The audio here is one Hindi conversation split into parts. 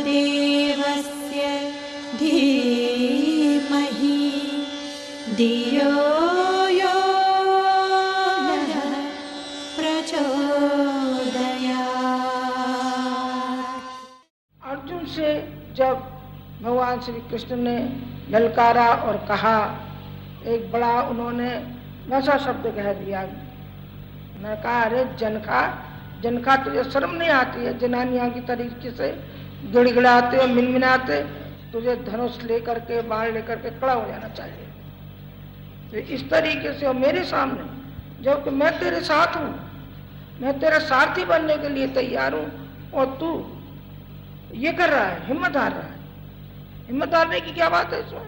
देवस्य धीमहि धियो यो नः प्रचोदयात्। अर्जुन से जब भगवान श्री कृष्ण ने ललकारा और कहा, एक बड़ा उन्होंने वैसा शब्द कह दिया। मैंने कहा, अरे जनका तुझे शर्म नहीं आती है? जनानियां की तरीके से गिड़गिड़ाते और मिनमिनाते, तुझे धनुष लेकर के बाण लेकर के खड़ा हो जाना चाहिए। तो इस तरीके से और मेरे सामने, जबकि मैं तेरे साथ हूँ, मैं तेरा सारथी बनने के लिए तैयार हूँ, और तू ये कर रहा है, हिम्मत हार रहा है। हिम्मत हारने की क्या बात है इसमें?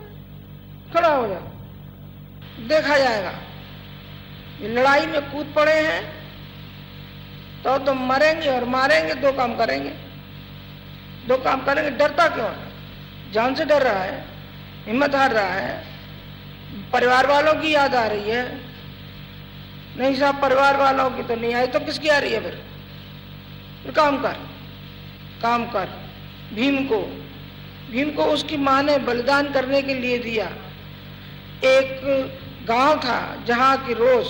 खड़ा हो जा, देखा जाएगा। ये लड़ाई में कूद पड़े हैं तो तुम मरेंगे और मारेंगे, दो काम करेंगे। डरता क्यों है? जान से डर रहा है, हिम्मत हार रहा है, परिवार वालों की याद आ रही है। नहीं साहब, परिवार वालों की तो नहीं आई तो किसकी आ रही है? फिर काम कर। भीम को उसकी माँ ने बलिदान करने के लिए दिया। एक गांव था जहाँ की रोज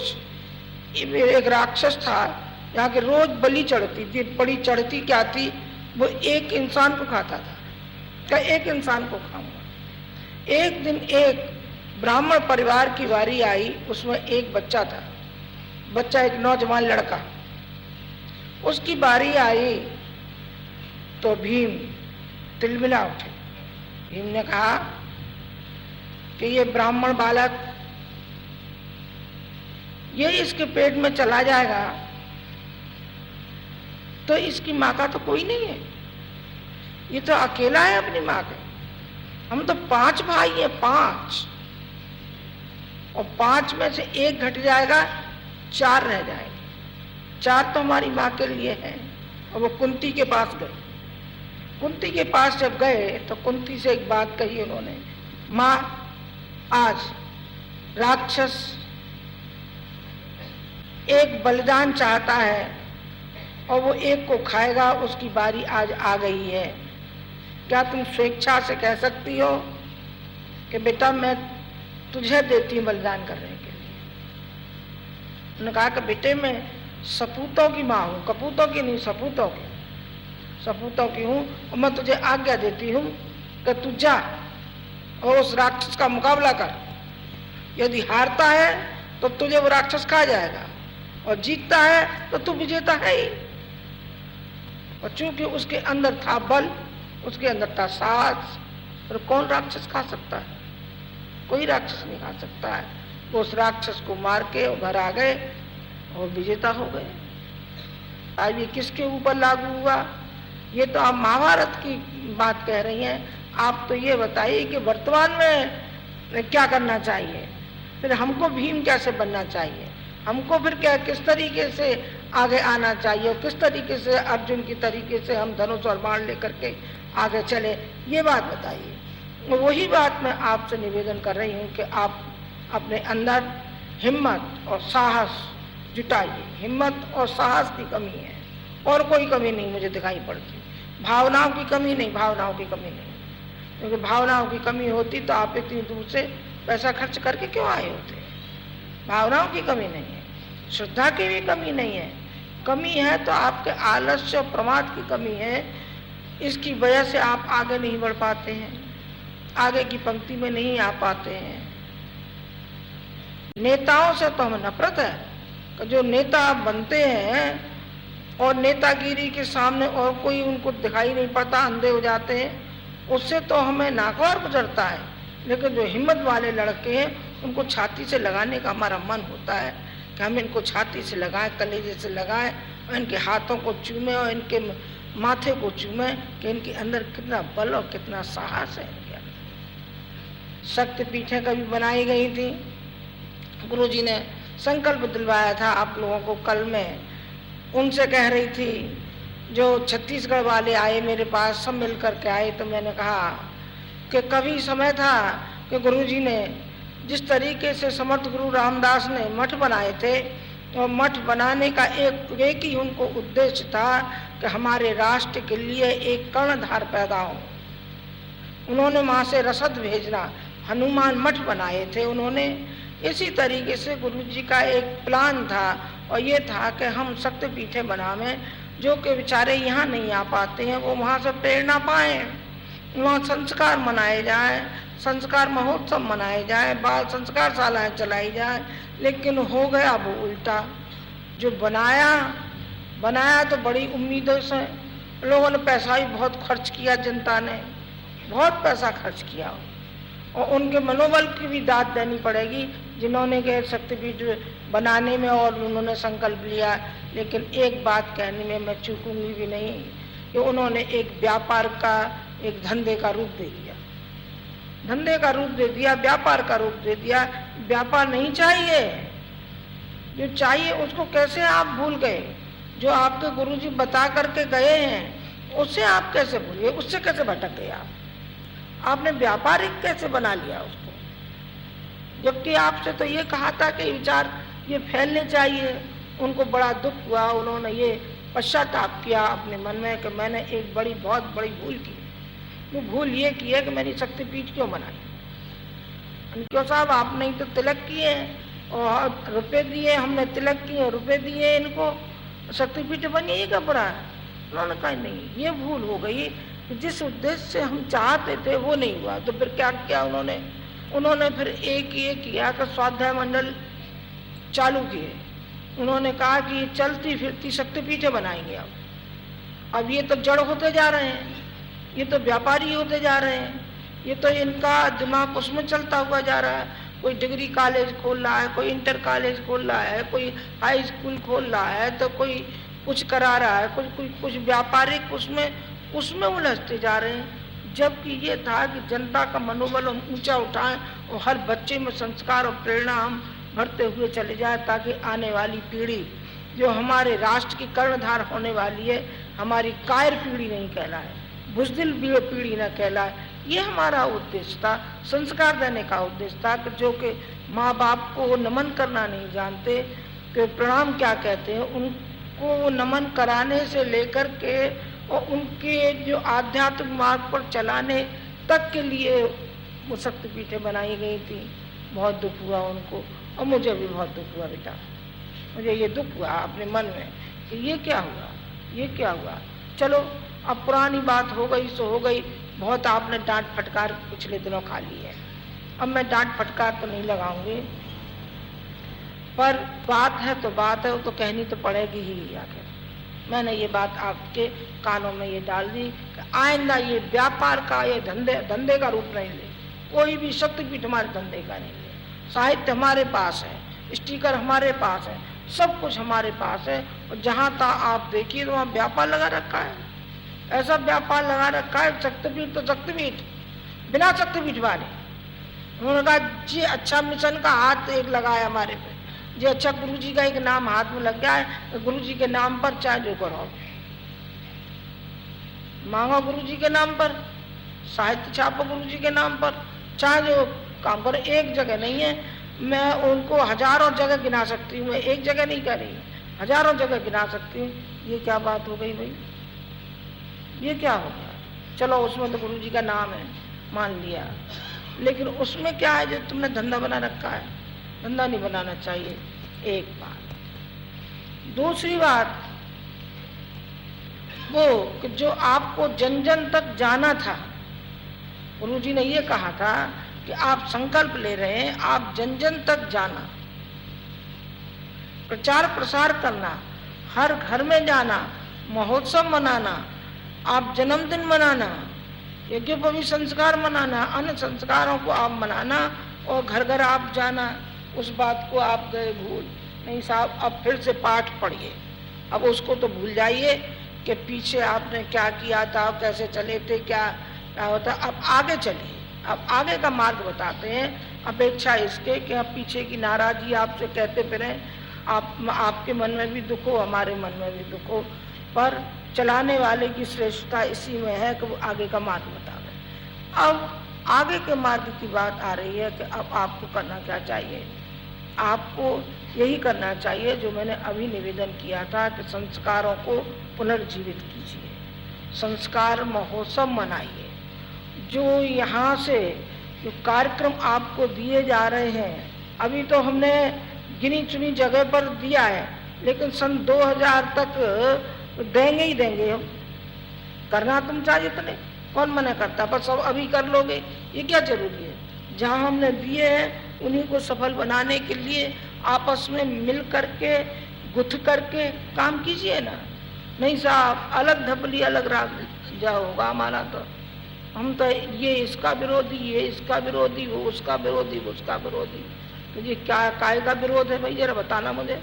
एक राक्षस था, जहाँ की रोज बलि चढ़ती थी। बलि चढ़ती क्या थी? वो एक इंसान को खाता था। क्या एक इंसान को खाऊंगा? एक दिन एक ब्राह्मण परिवार की बारी आई, उसमें एक बच्चा था। बच्चा एक नौजवान लड़का, उसकी बारी आई तो भीम तिलमिला उठे। भीम ने कहा कि ये ब्राह्मण बालक, ये इसके पेट में चला जाएगा तो इसकी माँ का तो कोई नहीं है, ये तो अकेला है अपनी माँ के। हम तो 5 भाई हैं, 5, और 5 में से एक घट जाएगा, 4 रह जाएंगे। 4 तो हमारी माँ के लिए है। और वो कुंती के पास गए। कुंती के पास जब गए तो कुंती से एक बात कही उन्होंने, माँ, आज राक्षस एक बलिदान चाहता है और वो एक को खाएगा, उसकी बारी आज आ गई है। क्या तुम स्वेच्छा से कह सकती हो कि बेटा मैं तुझे देती हूँ बलिदान करने के लिए? उन्होंने कहा कि बेटे मैं सपूतों की माँ हूँ, कपूतों की नहीं, सपूतों की हूँ, और मैं तुझे आज्ञा देती हूँ कि तू जा और उस राक्षस का मुकाबला कर। यदि हारता है तो तुझे वो राक्षस खा जाएगा, और जीतता है तो तू विजेता है ही। और चूंकि उसके अंदर था बल, उसके अंदर था साहस, और कौन राक्षस खा सकता है? कोई राक्षस नहीं खा सकता है। तो उस राक्षस को मार के घर आ गए और विजेता हो गए। आज ये किसके ऊपर लागू हुआ? ये तो आप महाभारत की बात कह रही हैं। आप तो ये बताइए कि वर्तमान में क्या करना चाहिए, फिर हमको भीम कैसे बनना चाहिए, हमको फिर क्या, किस तरीके से आगे आना चाहिए, और किस तरीके से अर्जुन की तरीके से हम धनुष और बाण लेकर के आगे चले, ये बात बताइए। वही बात मैं आपसे निवेदन कर रही हूँ कि आप अपने अंदर हिम्मत और साहस जुटाइए। हिम्मत और साहस की कमी है, और कोई कमी नहीं मुझे दिखाई पड़ती। भावनाओं की कमी नहीं, क्योंकि भावनाओं की कमी होती तो आप इतनी दूर से पैसा खर्च करके क्यों आए होते? भावनाओं की कमी नहीं है, श्रद्धा की भी कमी नहीं है। कमी है तो आपके आलस्य और प्रमाद की कमी है। इसकी वजह से आप आगे नहीं बढ़ पाते हैं, आगे की पंक्ति में नहीं आ पाते हैं। नेताओं से तो हमें नफरत है कि जो नेता बनते हैं और नेतागिरी के सामने और कोई उनको दिखाई नहीं पड़ता, अंधे हो जाते हैं, उससे तो हमें नागवार गुजरता है। लेकिन जो हिम्मत वाले लड़के हैं, उनको छाती से लगाने का हमारा मन होता है कि हम इनको छाती से लगाएं, कलेजे से लगाएं, और इनके हाथों को चूमें और इनके माथे को चूमें कि इनके अंदर कितना बल और कितना साहस है। इनके अंदर शक्तिपीठें कभी बनाई गई थी। गुरुजी ने संकल्प दिलवाया था आप लोगों को कल में। उनसे कह रही थी, जो छत्तीसगढ़ वाले आए मेरे पास, सब मिल कर के आए, तो मैंने कहा कि कभी समय था कि गुरुजी ने जिस तरीके से समर्थ गुरु रामदास ने मठ बनाए थे, और मठ बनाने का एक ही उनको उद्देश्य था कि हमारे राष्ट्र के लिए एक कर्णधार पैदा हो। उन्होंने वहाँ से रसद भेजना, हनुमान मठ बनाए थे उन्होंने। इसी तरीके से गुरु जी का एक प्लान था और ये था कि हम शक्तिपीठें बनावें, जो कि बेचारे यहाँ नहीं आ पाते हैं वो वहाँ से प्रेरणा पाएँ, वहाँ संस्कार मनाए जाएं, संस्कार महोत्सव मनाए जाएं, बाल संस्कार शालाएं चलाई जाएं। लेकिन हो गया वो उल्टा। जो बनाया तो बड़ी उम्मीदों से, लोगों ने पैसा भी बहुत खर्च किया, जनता ने बहुत पैसा खर्च किया और उनके मनोबल की भी दाद देनी पड़ेगी जिन्होंने के शक्तिपीठ बनाने में और उन्होंने संकल्प लिया। लेकिन एक बात कहने में मैं चूकूंगी भी नहीं कि उन्होंने एक व्यापार का, एक धंधे का रूप दे दिया, धंधे का रूप दे दिया, व्यापार का रूप दे दिया। व्यापार नहीं चाहिए, जो चाहिए उसको कैसे आप भूल गए? जो आपके गुरुजी बता करके गए हैं उससे आप कैसे भूल गए? उससे कैसे भटक गए आप? आपने व्यापारिक कैसे बना लिया उसको? जबकि आपसे तो ये कहा था कि विचार ये फैलने चाहिए। उनको बड़ा दुख हुआ, उन्होंने ये पश्चाताप किया अपने मन में कि मैंने एक बहुत बड़ी भूल की। वो भूल ये की है कि मैंने शक्तिपीठ क्यों बनाई। क्यों साहब, आपने ही तो तिलक किए और रुपए दिए, हमने तिलक किए रुपए दिए, इनको शक्तिपीठ बनी, ये क्या बुरा है? उन्होंने कहा नहीं, ये भूल हो गई, जिस उद्देश्य से हम चाहते थे वो नहीं हुआ। तो फिर क्या किया उन्होंने फिर एक ये किया कि स्वाध्याय मंडल चालू किए। उन्होंने कहा कि चलती फिरती शक्तिपीठें बनाएंगे। अब ये तो जड़ होते जा रहे हैं, ये तो व्यापारी होते जा रहे हैं, ये तो इनका दिमाग उसमें चलता हुआ जा रहा है। कोई डिग्री कॉलेज खोल रहा है, कोई इंटर कॉलेज खोल रहा है, कोई हाई स्कूल खोल रहा है, तो कोई कुछ करा रहा है, कुछ व्यापारिक उसमें उलझते जा रहे हैं। जबकि ये था कि जनता का मनोबल हम ऊंचा उठाएं और हर बच्चे में संस्कार और प्रेरणा हम भरते हुए चले जाए, ताकि आने वाली पीढ़ी जो हमारे राष्ट्र की कर्णधार होने वाली है, हमारी कायर पीढ़ी नहीं कहलाए, बुज़दिल पीढ़ी न कहलाए। ये हमारा उद्देश्य था, संस्कार देने का उद्देश्य था कि जो कि माँ बाप को नमन करना नहीं जानते कि प्रणाम क्या कहते हैं, उनको नमन कराने से लेकर के और उनके जो आध्यात्मिक मार्ग पर चलाने तक के लिए वो शक्तिपीठें बनाई गई थी। बहुत दुख हुआ उनको और मुझे भी बहुत दुख हुआ बेटा, मुझे ये दुख हुआ अपने मन में कि ये क्या हुआ। चलो अब पुरानी बात हो गई सो हो गई, बहुत आपने डांट फटकार पिछले दिनों खा ली है, अब मैं डांट फटकार तो नहीं लगाऊंगी, पर बात है तो बात है, वो तो कहनी तो पड़ेगी ही। आखिर मैंने ये बात आपके कानों में ये डाल दी कि आइंदा ये व्यापार का, ये धंधे का रूप नहीं ले, कोई भी शक्तिपीठ हमारे धंधे का नहीं ले। साहित्य हमारे पास है, स्टिकर हमारे पास है, सब कुछ हमारे पास है, और जहाँ तक आप देखिए तो वहाँ व्यापार लगा रखा है। ऐसा व्यापार लगा रखा है, शक्तिपीठ तो शक्तिपीठ, बिना शक्तिपीठ वाले। उन्होंने कहा जी अच्छा मिशन का हाथ एक लगाया हमारे पे, जी अच्छा गुरु जी का एक नाम हाथ में लग गया है, तो गुरु जी के नाम पर चाहे जो करो मांगो, गुरु जी के नाम पर साहित्य छापो, गुरु जी के नाम पर चाहे जो काम करो। एक जगह नहीं है, मैं उनको हजारों जगह गिना सकती हूँ, मैं एक जगह नहीं कर रही, हजारों जगह गिना सकती हूँ। ये क्या बात हो गई भाई, ये क्या हो गया? चलो उसमें तो गुरु जी का नाम है, मान लिया, लेकिन उसमें क्या है जो तुमने धंधा बना रखा है? धंधा नहीं बनाना चाहिए, एक बात। दूसरी बात वो कि जो आपको जन जन तक जाना था, गुरु जी ने ये कहा था कि आप संकल्प ले रहे हैं, आप जन जन तक जाना, प्रचार प्रसार करना, हर घर में जाना, महोत्सव मनाना, आप जन्मदिन मनाना, यज्ञोपवीत संस्कार मनाना, अन्य संस्कारों को आप मनाना और घर घर आप जाना। उस बात को आप गए भूल। नहीं साहब, अब फिर से पाठ पढ़िए, अब उसको तो भूल जाइए कि पीछे आपने क्या किया था, कैसे चले थे, क्या होता। अब आगे चलिए, अब आगे का मार्ग बताते हैं, अपेक्षा इसके कि अब पीछे की नाराजगी आपसे कहते फिरें, आपके मन में भी दुख हो, हमारे मन में भी दुख हो, पर चलाने वाले की श्रेष्ठता इसी में है कि वो आगे का मार्ग बतावे। अब आगे के मार्ग की बात आ रही है कि अब आपको करना क्या चाहिए। आपको यही करना चाहिए जो मैंने अभी निवेदन किया था कि संस्कारों को पुनर्जीवित कीजिए, संस्कार महोत्सव मनाइए। जो यहाँ से जो कार्यक्रम आपको दिए जा रहे हैं, अभी तो हमने गिनी चुनी जगह पर दिया है, लेकिन सन 2000 तक देंगे ही देंगे हम। करना तुम चाहिए तो नहीं, कौन मना करता, बस सब अभी कर लोगे, ये क्या जरूरी है। जहाँ हमने दिए हैं उन्हीं को सफल बनाने के लिए आपस में मिल करके गुथ करके काम कीजिए ना। नहीं साहब, अलग धपली अलग राग जाओगा हमारा तो। हम तो ये इसका विरोधी, ये इसका विरोधी, वो उसका विरोधी, वो उसका विरोधी। तो ये क्या काय का विरोध है भाई, जरा बताना मुझे।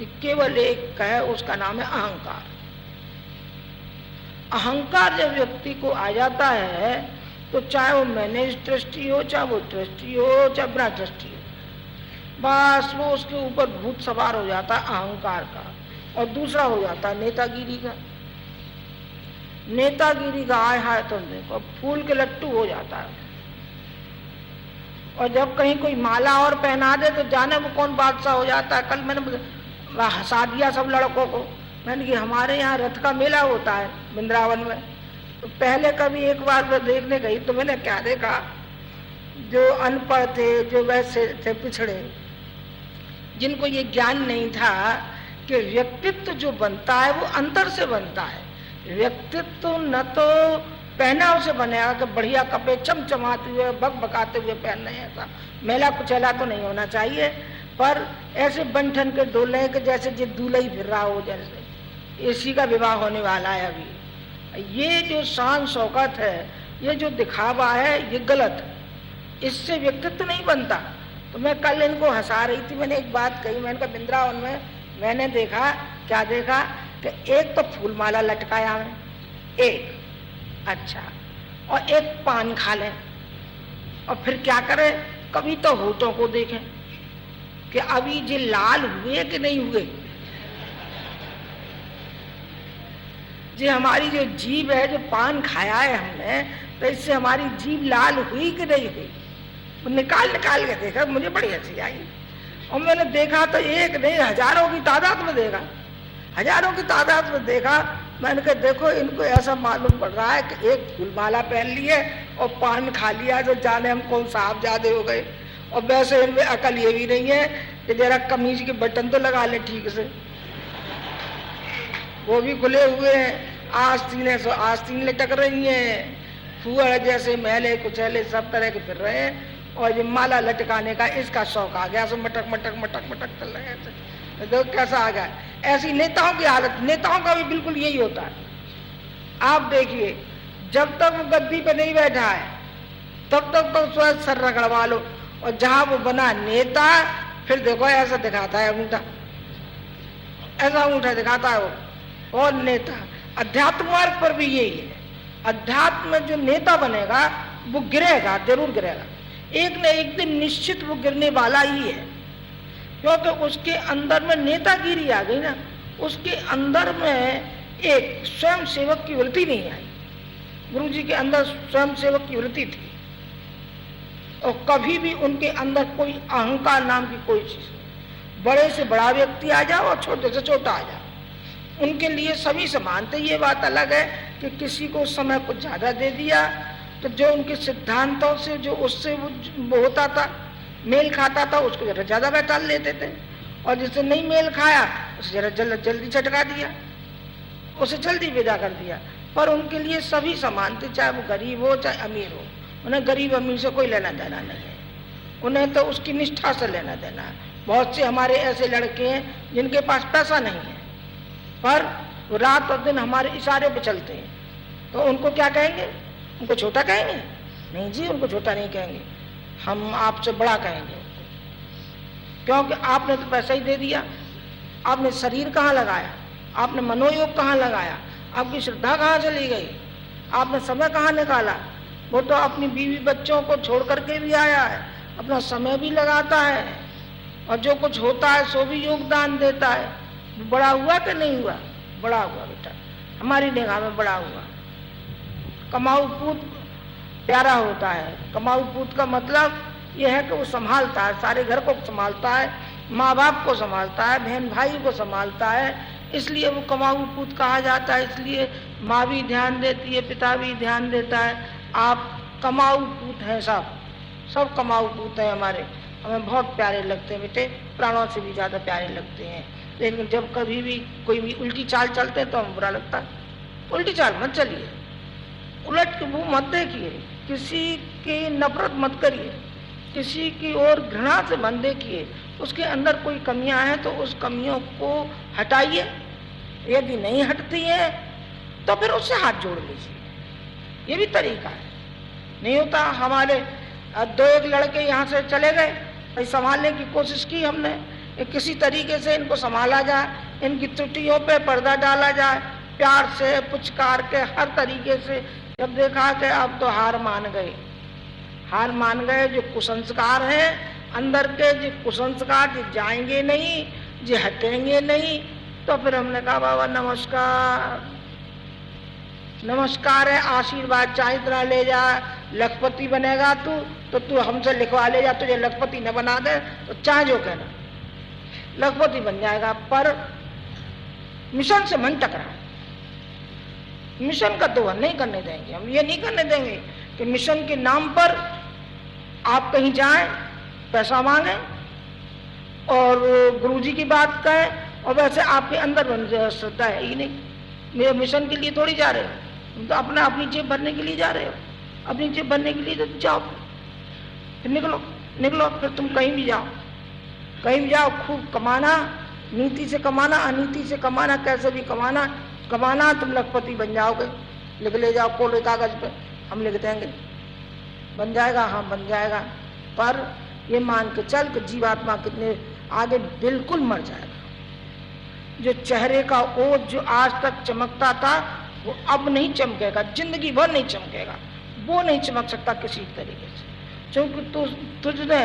ये केवल एक है, उसका नाम है अहंकार। अहंकार जब व्यक्ति को आ जाता है तो चाहे वो मैनेज ट्रस्टी हो, चाहे वो ट्रस्टी हो, चाहे बिना ट्रस्टी हो, बस वो उसके ऊपर भूत सवार हो जाता है अहंकार का। और दूसरा हो जाता है नेतागिरी का। नेतागिरी का आय हाय तुम देखो, फूल के लट्टू हो जाता है। और जब कहीं कोई माला और पहना दे तो जाने वो कौन बादशाह हो जाता है। कल मैंने हंसा दिया सब लड़कों को। मैंने कि हमारे यहाँ रथ का मेला होता है वृंदावन में, तो पहले कभी एक बार मैं देखने गई तो मैंने क्या देखा, जो अनपढ़ थे, जो वैसे थे पिछड़े, जिनको ये ज्ञान नहीं था कि व्यक्तित्व जो बनता है वो अंतर से बनता है। व्यक्तित्व न तो पहनाव से बनेगा कि बढ़िया कपड़े चमचमाते हुए बकबकाते हुए पहन रहे हैं, ऐसा मेला कुचैला तो नहीं होना चाहिए, पर ऐसे बंठन के डोले के जैसे जो दूल्हा ही फिर रहा हो, जैसे इसी का विवाह होने वाला है अभी। ये जो शान शौकत है, ये जो दिखावा है, ये गलत है, इससे व्यक्तित्व नहीं बनता। तो मैं कल इनको हंसा रही थी, मैंने एक बात कही, मैंने कहा वृंदावन में मैंने देखा, क्या देखा कि एक तो फूल माला लटकाया है एक, अच्छा, और एक पान खा लें, और फिर क्या करें, कभी तो होठों को देखें कि अभी ये लाल हुए कि नहीं हुए। जो हमारी जो जीभ है, जो पान खाया है हमने, तो इससे हमारी जीभ लाल हुई कि नहीं हुई, निकाल निकाल के देखा, मुझे बड़ी हंसी आई। और मैंने देखा तो एक नहीं, हजारों की तादाद में देखा, हजारों की तादाद में देखा। मैंने कहा देखो, इनको ऐसा मालूम पड़ रहा है कि एक फूलमाला पहन ली है और पान खा लिया, तो जाने हम कौन साहबजादे हो गए। और वैसे इनमें अकल ये भी नहीं है कि जरा कमीज के बटन तो लगा ले ठीक से, वो भी खुले हुए हैं, आस्तीनें लटक रही हैं, फुआ जैसे मैले कुचैले सब तरह के फिर रहे हैं। और ये माला लटकाने का इसका शौक आ गया, सो मटक मटक मटक मटक चल रहे हैं। तो कैसा आ गया, ऐसी नेताओं की हालत। नेताओं का भी बिल्कुल यही होता है। आप देखिए, जब तक वो गद्दी पे नहीं बैठा है तब तक तो स्वयं सर रगड़वा लो, और जहां वो बना नेता, फिर देखो ऐसा दिखाता है अंगूठा, ऐसा अंगूठा दिखाता है वो। और नेता अध्यात्म मार्ग पर भी यही है। अध्यात्म में जो नेता बनेगा वो गिरेगा, जरूर गिरेगा, एक न एक दिन निश्चित वो गिरने वाला ही है, क्योंकि उसके अंदर में नेतागिरी आ गई ना, उसके अंदर में एक स्वयं सेवक की वृत्ति नहीं आई। गुरु जी के अंदर स्वयं सेवक की वृत्ति थी, और कभी भी उनके अंदर कोई अहंकार नाम की कोई चीज, बड़े से बड़ा व्यक्ति आ जाओ और छोटे से छोटा आ जाओ, उनके लिए सभी समान थे। ये बात अलग है कि किसी को समय कुछ ज्यादा दे दिया तो जो उनके सिद्धांतों से जो उससे वो होता था, मेल खाता था, उसको जरा ज्यादा बैठा लेते थे, और जिससे नहीं मेल खाया उसे जरा जल्दी झटका दिया, उसे जल्दी विदा कर दिया। पर उनके लिए सभी समान थे, चाहे वो गरीब हो चाहे अमीर हो। उन्हें गरीब अमीर से कोई लेना देना नहीं है, उन्हें तो उसकी निष्ठा से लेना देना है। बहुत से हमारे ऐसे लड़के हैं जिनके पास पैसा नहीं है, पर वो रात और दिन हमारे इशारे पे चलते हैं, तो उनको क्या कहेंगे, उनको छोटा कहेंगे? नहीं जी, उनको छोटा नहीं कहेंगे, हम आपसे बड़ा कहेंगे, क्योंकि आपने तो पैसा ही दे दिया। आपने शरीर कहाँ लगाया, आपने मनोयोग कहाँ लगाया, आपकी श्रद्धा कहाँ चली गई, आपने समय कहाँ निकाला। वो तो अपनी बीवी बच्चों को छोड़ करके भी आया है, अपना समय भी लगाता है, और जो कुछ होता है सो भी योगदान देता है। बड़ा हुआ कि नहीं हुआ? बड़ा हुआ बेटा, हमारी निगाह में बड़ा हुआ। कमाऊ पूत प्यारा होता है। कमाऊ पूत का मतलब यह है कि वो संभालता है, सारे घर को संभालता है, माँ बाप को संभालता है, बहन भाई को संभालता है, इसलिए वो कमाऊ पूत कहा जाता है। इसलिए माँ भी ध्यान देती है, पिता भी ध्यान देता है। आप कमाऊ पूत हैं, सब कमाऊ पूत हैं हमारे, हमें बहुत प्यारे लगते हैं बेटे, प्राणों से भी ज़्यादा प्यारे लगते हैं। लेकिन जब कभी भी कोई भी उल्टी चाल चलते हैं तो हमें बुरा लगता है। उल्टी चाल मत चलिए, उलट के मुँह मत देखिए, किसी की नफरत मत करिए, किसी की ओर घृणा से मत देखिए। उसके अंदर कोई कमियां हैं तो उस कमियों को हटाइए, यदि नहीं हटती है तो फिर उससे हाथ जोड़ लीजिए, ये भी तरीका है। नहीं होता, हमारे दो एक लड़के यहाँ से चले गए, भाई संभालने की कोशिश की हमने, किसी तरीके से इनको संभाला जाए, इनकी त्रुटियों पे पर्दा डाला जाए, प्यार से पुचकार के हर तरीके से। जब देखा कि अब तो हार मान गए, जो कुसंस्कार हैं अंदर के, जो कुसंस्कार जो जाएंगे नहीं, जो हटेंगे नहीं, तो फिर हमने कहा बाबा नमस्कार है, आशीर्वाद चाहे इतना ले जा, लखपति बनेगा तो तू हमसे लिखवा ले जा, तुझे लखपति न बना दे तो चाहे जो कहना, लखपति बन जाएगा। पर मिशन से मन टकरा, मिशन का दोहन नहीं करने देंगे हम। ये नहीं करने देंगे कि मिशन के नाम पर आप कहीं जाएं, पैसा मांगे और गुरुजी की बात कहें, और वैसे आपके अंदर श्रद्धा है ही नहीं। मेरे मिशन के लिए थोड़ी जा रहे हो, तुम तो अपनी जेब भरने के लिए जा रहे हो। अपनी जेब भरने के लिए तो जाओ, फिर निकलो, फिर तुम कहीं भी जाओ, खूब कमाना, नीति से कमाना, अनीति से कमाना, कैसे भी कमाना, तुम लखपति बन जाओगे। लिख ले जाओ कोरे कागज पे, हम लिख देंगे, बन जाएगा, हाँ बन जाएगा। पर ये मान के चल कि जीवात्मा कितने आगे बिल्कुल मर जाएगा। जो चेहरे का ओज जो आज तक चमकता था वो अब नहीं चमकेगा, जिंदगी भर नहीं चमकेगा, वो नहीं चमक सकता किसी तरीके से, क्योंकि तुझने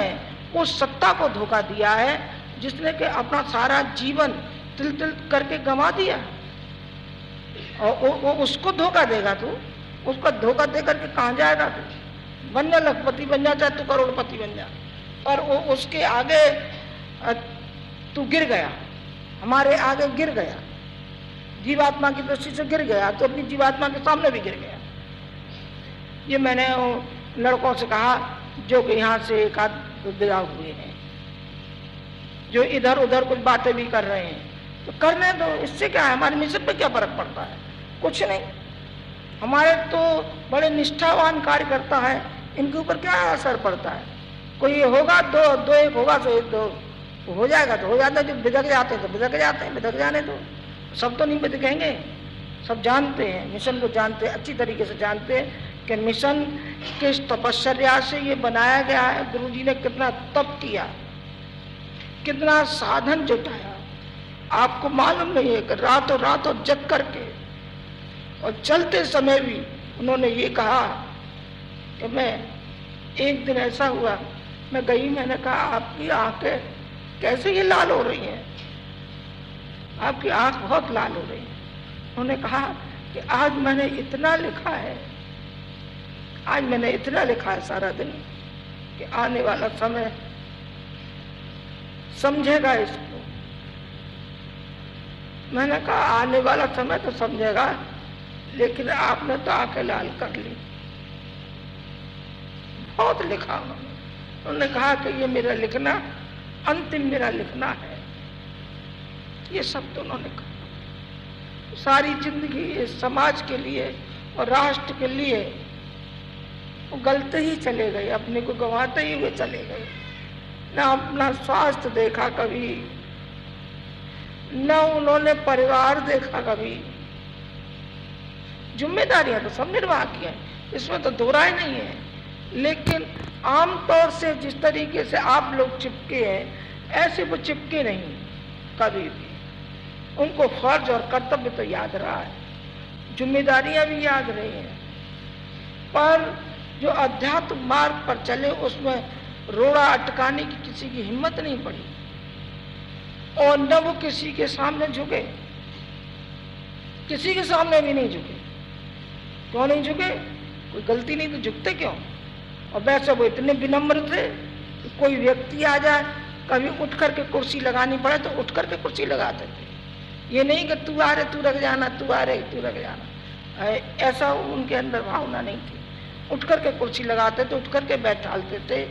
उस सत्ता को धोखा दिया है जिसने कि अपना सारा जीवन तिल तिल करके गंवा दिया। और वो उसको धोखा देगा तू, उसको धोखा दे करके कहाँ जाएगा तू? बन जा, लखपति बन जा, चाहे तू करोड़पति बन जा, पर वो उसके आगे तू गिर गया, हमारे आगे गिर गया, जीवात्मा की दृष्टि से गिर गया, तो अपनी जीवात्मा के सामने भी गिर गया। ये मैंने लड़कों से कहा जो कि यहाँ से एक आध विदा हुए हैं, जो इधर उधर कुछ बातें भी कर रहे हैं, तो करने दो, इससे क्या है, हमारे मिशन पे क्या फर्क पड़ता है? कुछ नहीं। हमारे तो बड़े निष्ठावान कार्यकर्ता है, इनके ऊपर क्या असर पड़ता है? कोई होगा दो एक होगा तो एक दो हो जाएगा तो हो जाता है, जो बिदक जाते हैं तो बिदक जाते हैं, बिदक जाने दो। सब तो नहीं बिदकेंगे, सब जानते हैं, मिशन को जानते हैं, अच्छी तरीके से जानते हैं कि मिशन किस तपस्या से ये बनाया गया है। गुरुजी ने कितना तप किया, कितना साधन जुटाया, आपको मालूम नहीं है कि रातों रातों जग करके, और चलते समय भी उन्होंने ये कहा कि मैं एक दिन ऐसा हुआ, मैं गई, मैंने कहा आपकी आंखें कैसे ये लाल हो रही हैं, आपकी आंख बहुत लाल हो रही है। उन्होंने कहा कि आज मैंने इतना लिखा है, आज मैंने इतना लिखा है सारा दिन कि आने वाला समय समझेगा इसको। मैंने कहा आने वाला समय तो समझेगा, लेकिन आपने तो आंखें लाल कर ली। बहुत लिखा उन्होंने कहा कि ये मेरा लिखना अंतिम मेरा लिखना है, ये सब तो उन्होंने कहा। सारी जिंदगी इस समाज के लिए और राष्ट्र के लिए वो गलते ही चले गए, अपने को गंवाते ही हुए चले गए। न अपना स्वास्थ्य देखा कभी, न उन्होंने परिवार देखा कभी। जिम्मेदारियां तो सब निर्वाह किया है, इसमें तो दो राय नहीं है, लेकिन आमतौर से जिस तरीके से आप लोग चिपके हैं ऐसे वो चिपके नहीं कभी भी। उनको फर्ज और कर्तव्य तो याद रहा है, जिम्मेदारियां भी याद रही हैं, पर जो अध्यात्म मार्ग पर चले उसमें रोड़ा अटकाने की किसी की हिम्मत नहीं पड़ी, और न वो किसी के सामने झुके, किसी के सामने भी नहीं झुके। क्यों नहीं झुके? कोई गलती नहीं तो झुकते क्यों? और वैसे वो इतने विनम्र थे कि कोई व्यक्ति आ जाए कभी उठ करके कुर्सी लगानी पड़े तो उठ करके कुर्सी लगाते थे। ये नहीं कि तू आ रहे तू रख जाना, तू आ रहे तू रख जाना, ऐसा उनके अंदर भावना नहीं थी। उठ करके कुर्सी लगाते थे, उठ करके बैठालते थे।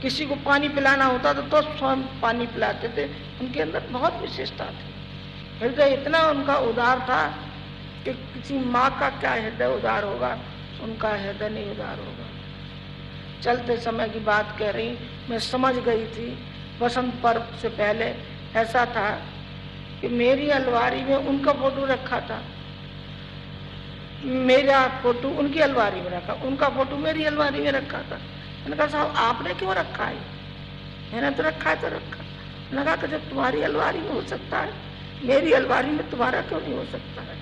किसी को पानी पिलाना होता तो स्वयं पानी पिलाते थे। उनके अंदर बहुत विशेषता थी। हृदय इतना उनका उदार था कि किसी माँ का क्या हृदय उदार होगा, उनका हृदय नहीं उदार होगा। चलते समय की बात कह रही, मैं समझ गई थी बसंत पर्व से पहले ऐसा था कि मेरी अलमारी में उनका फोटो रखा था, मेरा फोटो उनकी अलमारी में रखा, उनका फोटो मेरी अलमारी में रखा था। मैंने कहा साहब आपने क्यों रखा है? मैंने तो रखा है तो रखा। मैंने कहा कि जब तुम्हारी अलमारी में हो सकता है, मेरी अलमारी में तुम्हारा क्यों नहीं हो सकता है?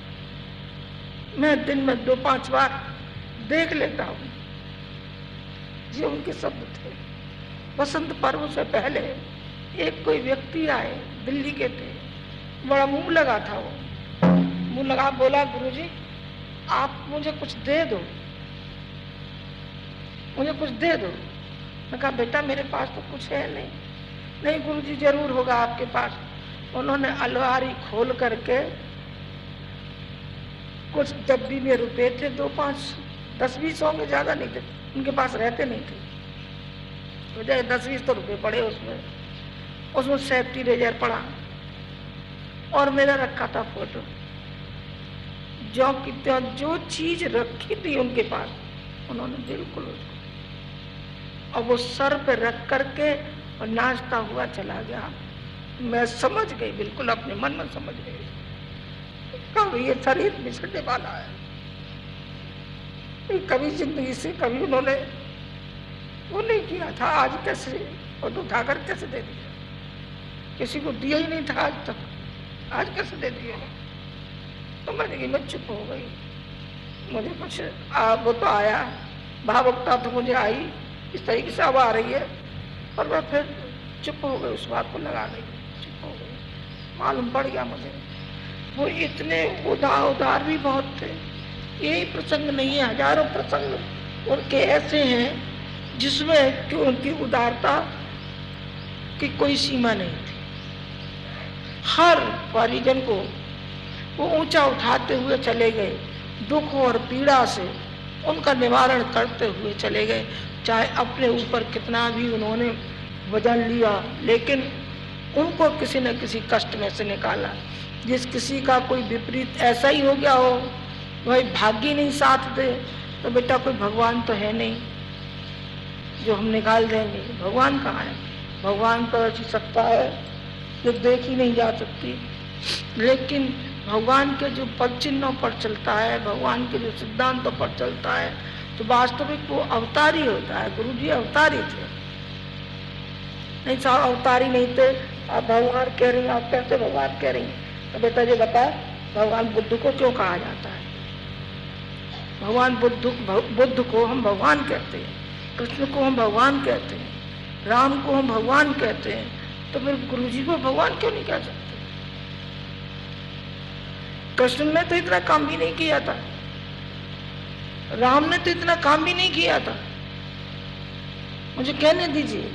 मैं दिन में 2-5 बार देख लेता हूँ। ये उनके शब्द थे। बसंत पर्व से पहले एक कोई व्यक्ति आए, दिल्ली के थे, बड़ा मुंह लगा था। वो मुंह लगा बोला, गुरुजी आप मुझे कुछ दे दो, मुझे कुछ दे दो। मैं कहा बेटा मेरे पास तो कुछ है नहीं। नहीं गुरुजी जरूर होगा आपके पास। उन्होंने अलमारी खोल करके कुछ डब्बी में रुपए थे, 2-5 10-20 होंगे, ज्यादा नहीं थे, उनके पास रहते नहीं थे। तो 10-20 तो रुपए पड़े उसमें सेफ्टी रेजर पड़ा और मेरा रखा था फोटो। जो कि जो चीज रखी थी उनके पास, उन्होंने बिल्कुल उसको, और वो सर पे रख करके और नाचता हुआ चला गया। मैं समझ गई, बिल्कुल अपने मन में समझ गई, कब ये शरीर बिछड़ने वाला है। कभी जिंदगी से कभी उन्होंने वो नहीं किया था, आज कैसे फोटो उठाकर कैसे दे दिया? किसी को दिया ही नहीं था आज तक, आज कैसे दे दिया? तो मैं चुप हो गई। मुझे कुछ वो तो आया, भावुकता तो मुझे आई, इस तरीके से अब आ रही है, और मैं फिर चुप हो गई, उस बात को लगा गई, चुप हो गई। मालूम पड़ गया मुझे वो इतने उदार भी बहुत थे। यही प्रसंग नहीं है, हजारों प्रसंग उनके ऐसे हैं जिसमें कि उनकी उदारता की कोई सीमा नहीं थी। हर परिजन को वो ऊंचा उठाते हुए चले गए, दुख और पीड़ा से उनका निवारण करते हुए चले गए। चाहे अपने ऊपर कितना भी उन्होंने वजन लिया, लेकिन उनको किसी न किसी कष्ट में से निकाला। जिस किसी का कोई विपरीत ऐसा ही हो गया हो, वही भाग्य नहीं साथ दे, तो बेटा कोई भगवान तो है नहीं जो हम निकाल देंगे। भगवान कहाँ है? भगवान तो ऐसी सत्ता है जो देखी नहीं जा सकती, लेकिन भगवान के जो पद चिन्हों पर चलता है, भगवान के जो सिद्धांतों पर चलता है, तो वास्तविक वो अवतारी होता है। गुरु जी अवतारी थे, नहीं साहब अवतारी नहीं थे। आप भगवान कह रही हैं, आप कैसे भगवान कह रही हैं? तो बेटा जी बता, भगवान बुद्ध को क्यों कहा जाता है? भगवान बुद्ध को हम भगवान कहते हैं, कृष्ण को हम भगवान कहते हैं, राम को हम भगवान कहते हैं, तो फिर गुरु जी को भगवान क्यों नहीं कह सकते? कृष्ण ने तो इतना काम भी नहीं किया था, राम ने तो इतना काम भी नहीं किया था। मुझे कहने दीजिए,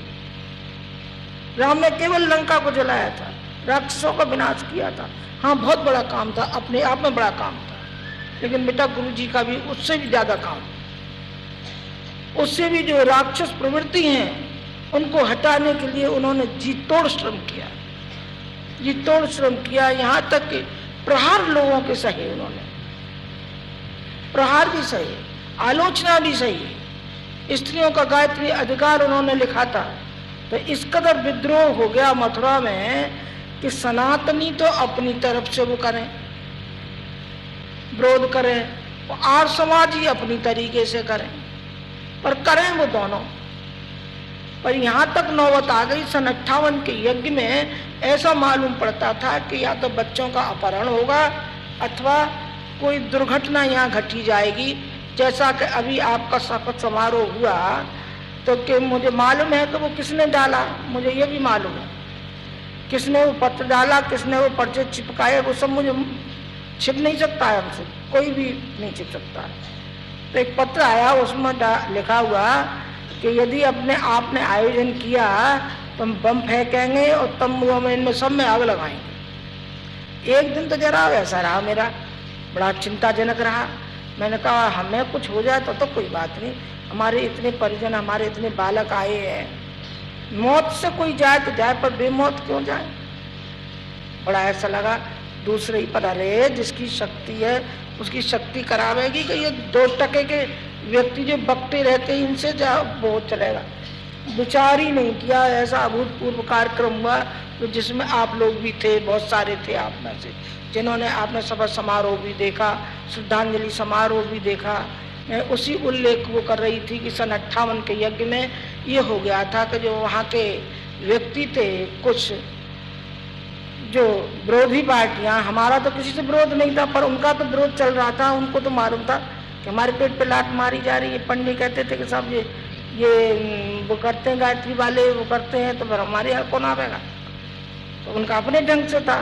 राम ने केवल लंका को जलाया था, राक्षसों का विनाश किया था। हाँ बहुत बड़ा काम था, अपने आप में बड़ा काम था, लेकिन बेटा गुरु जी का भी उससे भी ज्यादा काम, उससे भी जो राक्षस प्रवृत्ति हैं उनको हटाने के लिए उन्होंने जी तोड़ श्रम किया, जी तोड़ श्रम किया। यहाँ तक कि प्रहार लोगों के सही, उन्होंने प्रहार भी सही, आलोचना भी सही, स्त्रियों का गायत्री अधिकार उन्होंने लिखा था। तो इस कदर विद्रोह हो गया मथुरा में कि सनातनी तो अपनी तरफ से वो करें, विरोध करें, और आर्य समाज ही अपनी तरीके से करें, पर करें वो दोनों। पर यहाँ तक नौबत आ गई, सन 58 के यज्ञ में ऐसा मालूम पड़ता था कि या तो बच्चों का अपहरण होगा अथवा कोई दुर्घटना यहाँ घटी जाएगी। जैसा कि अभी आपका शपथ समारोह हुआ, तो कि मुझे मालूम है कि वो किसने डाला, मुझे ये भी मालूम है किसने वो पत्र डाला, किसने वो पर्चे चिपकाए, वो सब मुझे छिप नहीं सकता है, हमसे कोई भी नहीं छिप सकता है। तो एक पत्र आया, उसमें लिखा हुआ कि यदि आपने आयोजन किया तो हम बम फेंकेंगे और तंबुओं में इनमें सब में आग लगाएंगे। एक दिन तो जरा वैसा रहा, मेरा बड़ा चिंताजनक रहा। मैंने कहा हमें कुछ हो जाए तो कोई बात नहीं, हमारे इतने परिजन, हमारे इतने बालक आए हैं, मौत से कोई जाए तो जाए, पर बेमौत क्यों जाए। बड़ा ऐसा लगा। दूसरे ही पर अरे जिसकी शक्ति है उसकी शक्ति करावेगी कि ये 2 टके के व्यक्ति जो बकते रहते हैं इनसे जाओ बहुत चलेगा। विचार ही नहीं किया। ऐसा अभूतपूर्व कार्यक्रम हुआ तो जिसमें आप लोग भी थे, बहुत सारे थे आप में से, जिन्होंने आपने सभा समारोह भी देखा, श्रद्धांजलि समारोह भी देखा। मैं उसी उल्लेख वो कर रही थी कि सन 58 के यज्ञ में ये हो गया था कि जो वहाँ के व्यक्ति थे, कुछ जो विरोधी पार्टियां, हमारा तो किसी से विरोध नहीं था पर उनका तो विरोध चल रहा था। उनको तो मालूम था कि हमारे पेट पे लात मारी जा रही है। पंडित कहते थे कि साहब ये वो करते हैं, गायत्री वाले वो करते हैं, तो फिर हमारे यहाँ कौन आवेगा। तो उनका अपने ढंग से था,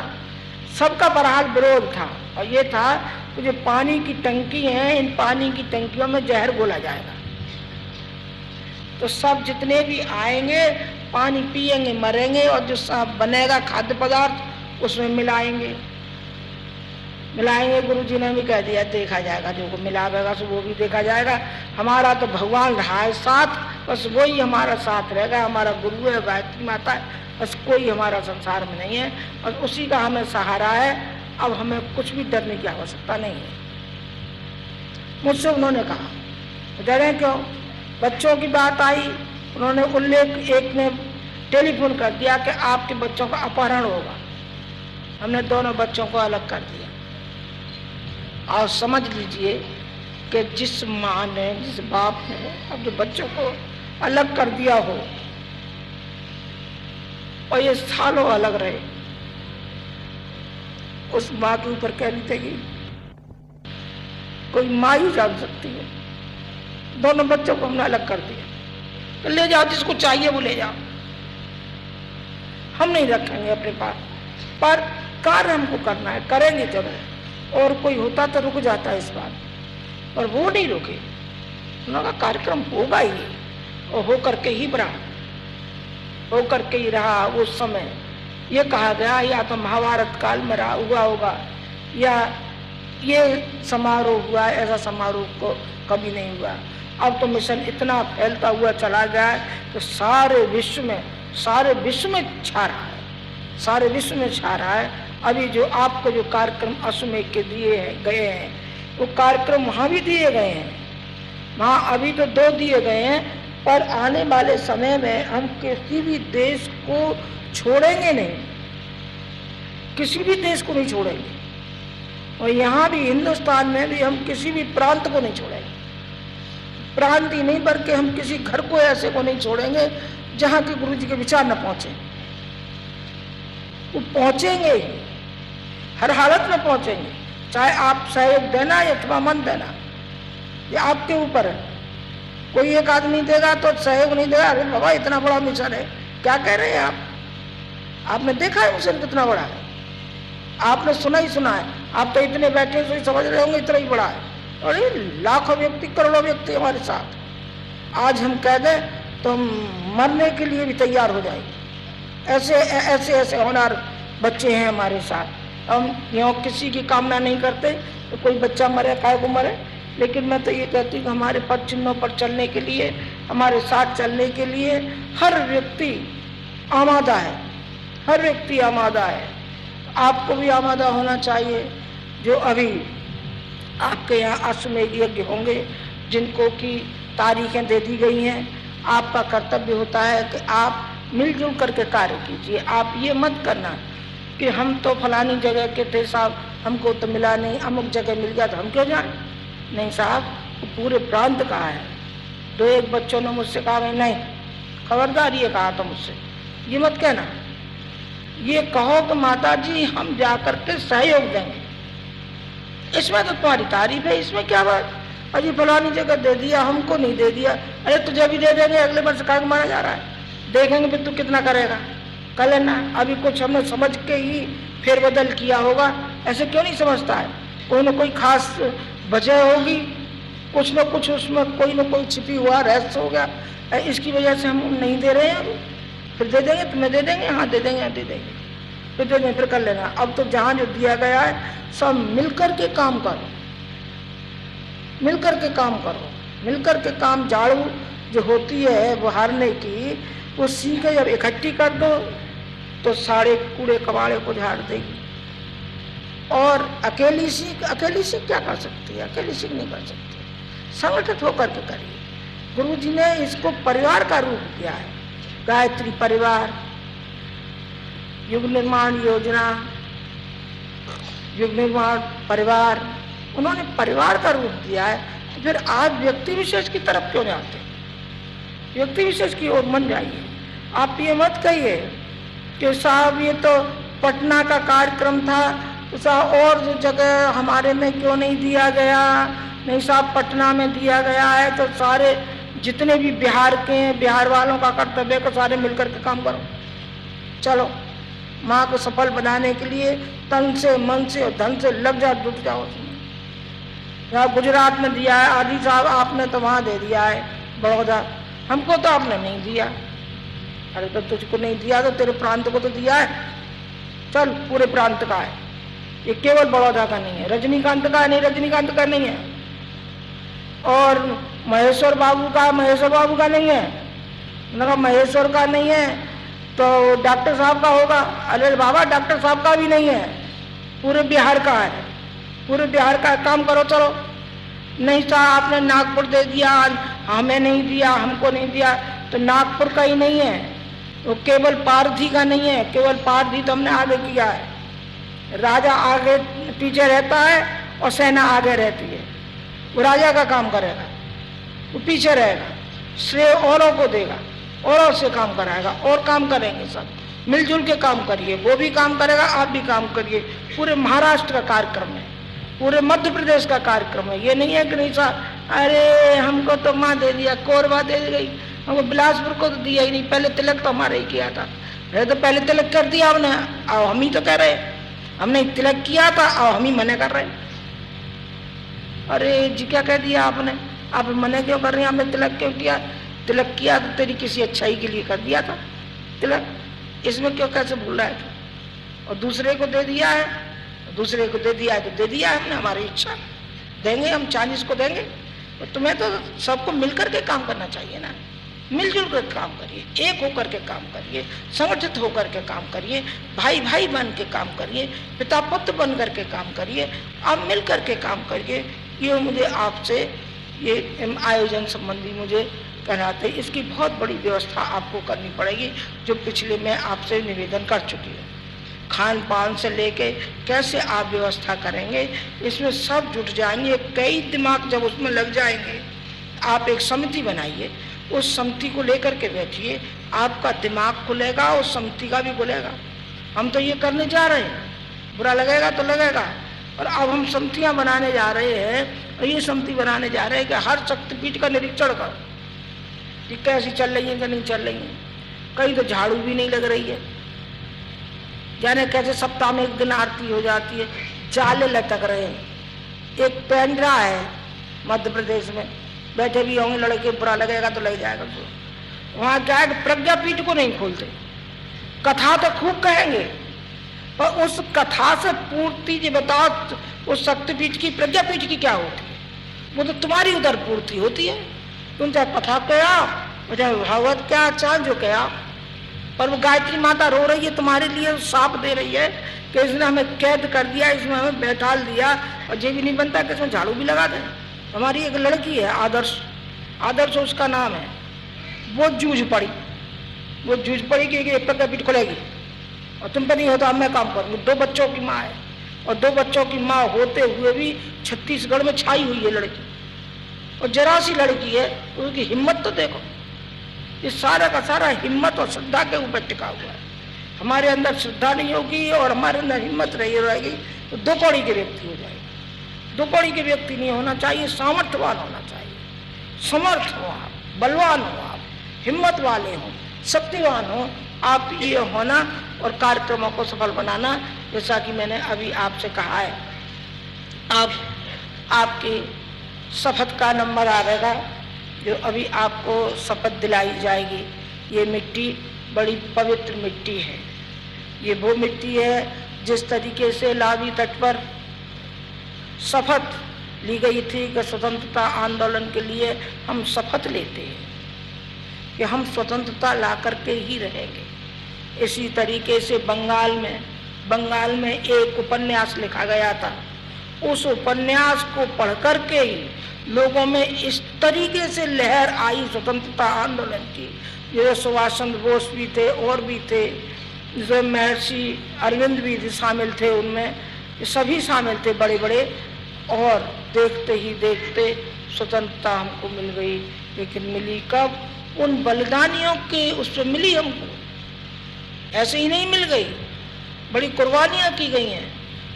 सबका बहरहाल विरोध था। और ये था कि जो पानी की टंकी है, इन पानी की टंकियों में जहर घोला जाएगा, तो सब जितने भी आएंगे पानी पिएंगे मरेंगे, और जो सब बनेगा खाद्य पदार्थ उसमें मिलाएंगे। गुरुजी ने भी कह दिया देखा जाएगा, जो मिलावेगा सो वो भी देखा जाएगा। हमारा तो भगवान रहा है साथ, बस वही हमारा साथ रहेगा। हमारा गुरु है, गायत्री माता है, बस कोई हमारा संसार में नहीं है और उसी का हमें सहारा है। अब हमें कुछ भी डरने की आवश्यकता नहीं है। मुझसे उन्होंने कहा डरें क्यों। बच्चों की बात आई, उन्होंने उल्लेख, एक ने टेलीफोन कर दिया कि आपके बच्चों का अपहरण होगा। हमने दोनों बच्चों को अलग कर दिया। और समझ लीजिए कि जिस माँ ने, जिस बाप ने अपने बच्चों को अलग कर दिया हो और ये सालों अलग रहे, उस माँ के ऊपर कह रही थी कि कोई माँ ही जान सकती है। दोनों बच्चों को हमने अलग कर दिया, तो ले जाओ, जिसको चाहिए वो ले जाओ, हम नहीं रखेंगे अपने पास। पर कार्य हमको करना है, करेंगे जरूर। और कोई होता तो रुक जाता है इस बात, पर वो नहीं रुके। उनका कार्यक्रम होगा ही, और हो करके ही रहा। उस समय ये कहा गया या तो महाभारत काल में रहा हुआ होगा या ये समारोह हुआ, ऐसा समारोह को कभी नहीं हुआ। अब तो मिशन इतना फैलता हुआ चला गया है तो सारे विश्व में छा रहा है। अभी जो आपको जो कार्यक्रम अश्वमेध के दिए गए हैं, वो कार्यक्रम वहाँ भी दिए गए हैं। वहाँ अभी तो 2 दिए गए हैं, पर आने वाले समय में हम किसी भी देश को छोड़ेंगे नहीं, किसी भी देश को नहीं छोड़ेंगे। और यहाँ भी हिंदुस्तान में भी हम किसी भी प्रांत को नहीं छोड़ेंगे। प्रांत ही नहीं बल्कि हम किसी घर को ऐसे को नहीं छोड़ेंगे जहाँ के गुरु जी के विचार न पहुँचे। वो पहुँचेंगे, हर हालत में पहुँचेंगे, चाहे आप सहयोग देना या अथवा मन देना, ये आपके ऊपर है। कोई एक आदमी देगा तो सहयोग नहीं देगा, अरे बाबा इतना बड़ा मिशन है, क्या कह रहे हैं आप? आपने देखा है मिशन कितना बड़ा है? आपने सुना है। आप तो इतने बैठे तो समझ रहे होंगे इतना ही बड़ा है। अरे लाखों व्यक्ति, करोड़ों व्यक्ति हमारे साथ। आज हम कह दें तो हम मरने के लिए भी तैयार हो जाएंगे। ऐसे होनहार बच्चे हैं हमारे साथ। हम यहाँ किसी की कामना नहीं करते तो कोई बच्चा मरे, काय को मरे, लेकिन मैं तो ये कहती हूँ हमारे पद चिन्हों पर चलने के लिए, हमारे साथ चलने के लिए हर व्यक्ति आमादा है, हर व्यक्ति आमादा है। आपको भी आमादा होना चाहिए। जो अभी आपके यहाँ अश्वमेध यज्ञ होंगे, जिनको की तारीखें दे दी गई हैं, आपका कर्तव्य होता है कि आप मिलजुल करके कार्य कीजिए। आप ये मत करना कि हम तो फलानी जगह के थे साहब, हमको तो मिला नहीं, अमुक जगह मिल गया तो हम क्यों जाएं। नहीं साहब, वो पूरे प्रांत का है। 2-1 बच्चों ने मुझसे कहा नहीं, खबरदार, ये कहा था मुझसे, ये मत कहना। ये कहो कि माता जी हम जा करके सहयोग देंगे, इसमें तो तुम्हारी तारीफ है, इसमें क्या बात। अजी फलानी जगह दे दिया, हमको नहीं दे दिया। अरे तुझे भी दे देंगे, अगले वर्ष काग मारा जा रहा है, देखेंगे फिर तू कितना करेगा, कर लेना। अभी कुछ हमने समझ के ही फेरबदल किया होगा, ऐसे क्यों नहीं समझता है। कोई ना कोई खास वजह होगी, कुछ न कुछ उसमें कोई न कोई छिपी हुआ रहस्य हो गया, इसकी वजह से हम नहीं दे रहे हैं। फिर दे देंगे, तुम्हें दे देंगे, हाँ दे देंगे, दे देंगे, फिर दे देंगे, फिर कर लेना। अब तो जहाँ जो दिया गया है सब मिलकर के काम करो, मिलकर के काम करो, मिलकर के काम। झाड़ू जो होती है वो हारने की, वो सीखें जब इकट्ठी कर दो तो सारे कूड़े कबाड़े को झाड़ देगी। और अकेली सीख क्या कर सकती है? अकेली सीख नहीं कर सकती, संगठित होकर के करिए। गुरु जी ने इसको परिवार का रूप दिया है, गायत्री परिवार, युग निर्माण योजना, युग निर्माण परिवार, उन्होंने परिवार का रूप दिया है। तो फिर आप व्यक्ति विशेष की तरफ क्यों जाते? व्यक्ति विशेष की ओर मन जाइए। आप ये मत कहिए कि साहब ये तो पटना का कार्यक्रम था, साहब और जो जगह हमारे में क्यों नहीं दिया गया? नहीं साहब, पटना में दिया गया है तो सारे जितने भी बिहार के हैं, बिहार वालों का कर्तव्य को सारे मिलकर के काम करो। चलो, माँ को सफल बनाने के लिए तन से, मन से और धन से लग जाओ, जुट जाओ। यहाँ गुजरात में दिया है, आदि साहब आपने तो वहाँ दे दिया है बड़ौदा, हमको तो आपने नहीं दिया। अरे तो तुझको नहीं दिया तो तेरे प्रांत को तो दिया है, चल पूरे प्रांत का है, ये केवल बड़ौदा का नहीं है, रजनीकांत का नहीं, रजनीकांत का नहीं है, और महेश्वर बाबू का नहीं है, मतलब महेश्वर का नहीं है तो डॉक्टर साहब का होगा। अरे बाबा, डॉक्टर साहब का भी नहीं है, पूरे बिहार का है, पूरे बिहार का काम करो। चलो, नहीं साहब आपने नागपुर दे दिया, हमें नहीं दिया, हमको नहीं दिया, तो नागपुर का ही नहीं है, वो केवल पारधी का नहीं है, केवल पारधी तो हमने आगे किया है। राजा आगे पीछे रहता है और सेना आगे रहती है, वो राजा का काम करेगा, वो पीछे रहेगा, श्रेय औरों को देगा, औरों से काम कराएगा, और काम करेंगे सब मिलजुल के काम करिए, वो भी काम करेगा, आप भी काम करिए। पूरे महाराष्ट्र का कार्यक्रम है, पूरे मध्य प्रदेश का कार्यक्रम है। ये नहीं है कि नहीं साहब अरे हमको तो माँ दे दिया, कोरबा दे गई, हमको बिलासपुर को तो दिया ही नहीं, पहले तिलक तो हमारे ही किया था। अरे तो पहले तिलक कर दिया हमने, अब हम ही तो कह रहे हमने तिलक किया था, अब हम ही मना कर रहे। अरे जी क्या कह दिया आपने, आप मना क्यों कर रहे हैं? आपने तिलक क्यों किया? तिलक किया तो तेरी किसी अच्छाई के लिए कर दिया था तिलक, इसमें क्यों कैसे भूल रहा है तू? और दूसरे को दे दिया है, दूसरे को दे दिया है तो दे दिया है हमने, हमारी इच्छा देंगे हम, चालीस को देंगे। तो तुम्हें तो सबको मिलकर के काम करना चाहिए ना, मिलजुल कर काम करिए, एक होकर के काम करिए, संगठित होकर के काम करिए, भाई भाई बन के काम करिए, पिता पुत्र बन करके काम करिए, आप मिल करके काम करिए। ये मुझे आपसे ये आयोजन संबंधी मुझे कहनाते, इसकी बहुत बड़ी व्यवस्था आपको करनी पड़ेगी, जो पिछले में आपसे निवेदन कर चुकी है। खान पान से लेके कैसे आप व्यवस्था करेंगे, इसमें सब जुट जाएंगे, कई दिमाग जब उसमें लग जाएंगे, आप एक समिति बनाइए, उस समिति को लेकर के बैठिए, आपका दिमाग खुलेगा और समिति का भी खुलेगा। हम तो ये करने जा रहे हैं, बुरा लगेगा तो लगेगा, और अब हम समितियां बनाने जा रहे हैं, और ये समिति बनाने जा रहे हैं कि हर शक्तिपीठ का निरीक्षण करो कि कैसी चल रही है कि नहीं चल रही है। कहीं तो झाड़ू भी नहीं लग रही है, जाने कैसे सप्ताह में एक दिन आरती हो जाती है, जाले लटक रहे हैं। एक पेंड्रा है मध्य प्रदेश में, बैठे भी होंगे लड़के, बुरा लगेगा तो लग जाएगा। वहाँ क्या है, प्रज्ञापीठ को नहीं खोलते, कथा तो खूब कहेंगे, पर उस कथा से पूर्ति जो बताओ, उस शक्तिपीठ की, प्रज्ञापीठ की क्या होती है? वो तो तुम्हारी उधर पूर्ति होती है। तुम चाहे कथा क्या, चाहे भागवत क्या, चाहे जो क्या, पर वो गायत्री माता रो रही है तुम्हारे लिए, साप दे रही है कि इसने हमें कैद कर दिया, इसमें हमें बैठाल दिया, और ये भी नहीं बनता कि इसमें झाड़ू भी लगा दें। हमारी एक लड़की है आदर्श उसका नाम है, वो जूझ पड़ी कि प्रज्ञापीठ खुलेगी और तुम पे नहीं होता, अब मैं काम करूंगी। 2 बच्चों की माँ है, और 2 बच्चों की माँ होते हुए भी छत्तीसगढ़ में छाई हुई है लड़की, और जरा सी लड़की है, उसकी हिम्मत तो देखो। ये सारा का सारा हिम्मत और श्रद्धा के ऊपर टिका हुआ है। हमारे अंदर श्रद्धा नहीं होगी और हमारे अंदर हिम्मत नहीं रहेगी तो 2 कौड़ी के व्यक्ति हो जाएगी। 2 कौड़ी के व्यक्ति नहीं होना चाहिए, सामर्थ्यवान होना चाहिए, समर्थ हो आप, बलवान हो आप, हिम्मत वाले हो, शक्तिवान हो आप, ये होना और कार्यक्रमों को सफल बनाना। जैसा कि मैंने अभी आपसे कहा है, अब आपकी शपथ का नंबर आ रहेगा, जो अभी आपको शपथ दिलाई जाएगी। ये मिट्टी बड़ी पवित्र मिट्टी है। ये वो मिट्टी है जिस तरीके से लावी तट पर शपथ ली गई थी कि स्वतंत्रता आंदोलन के लिए हम शपथ लेते हैं कि हम स्वतंत्रता ला करके ही रहेंगे। इसी तरीके से बंगाल में एक उपन्यास लिखा गया था। उस उपन्यास को पढ़ करके ही लोगों में इस तरीके से लहर आई स्वतंत्रता आंदोलन की। जैसे सुभाष चंद्र बोस भी थे और भी थे, जैसे महर्षि अरविंद भी शामिल थे, उनमें सभी शामिल थे बड़े बड़े। और देखते ही देखते स्वतंत्रता हमको मिल गई। लेकिन मिली कब? उन बलिदानियों के उस पर मिली हमको, ऐसे ही नहीं मिल गई। बड़ी कुर्बानियां की गई हैं,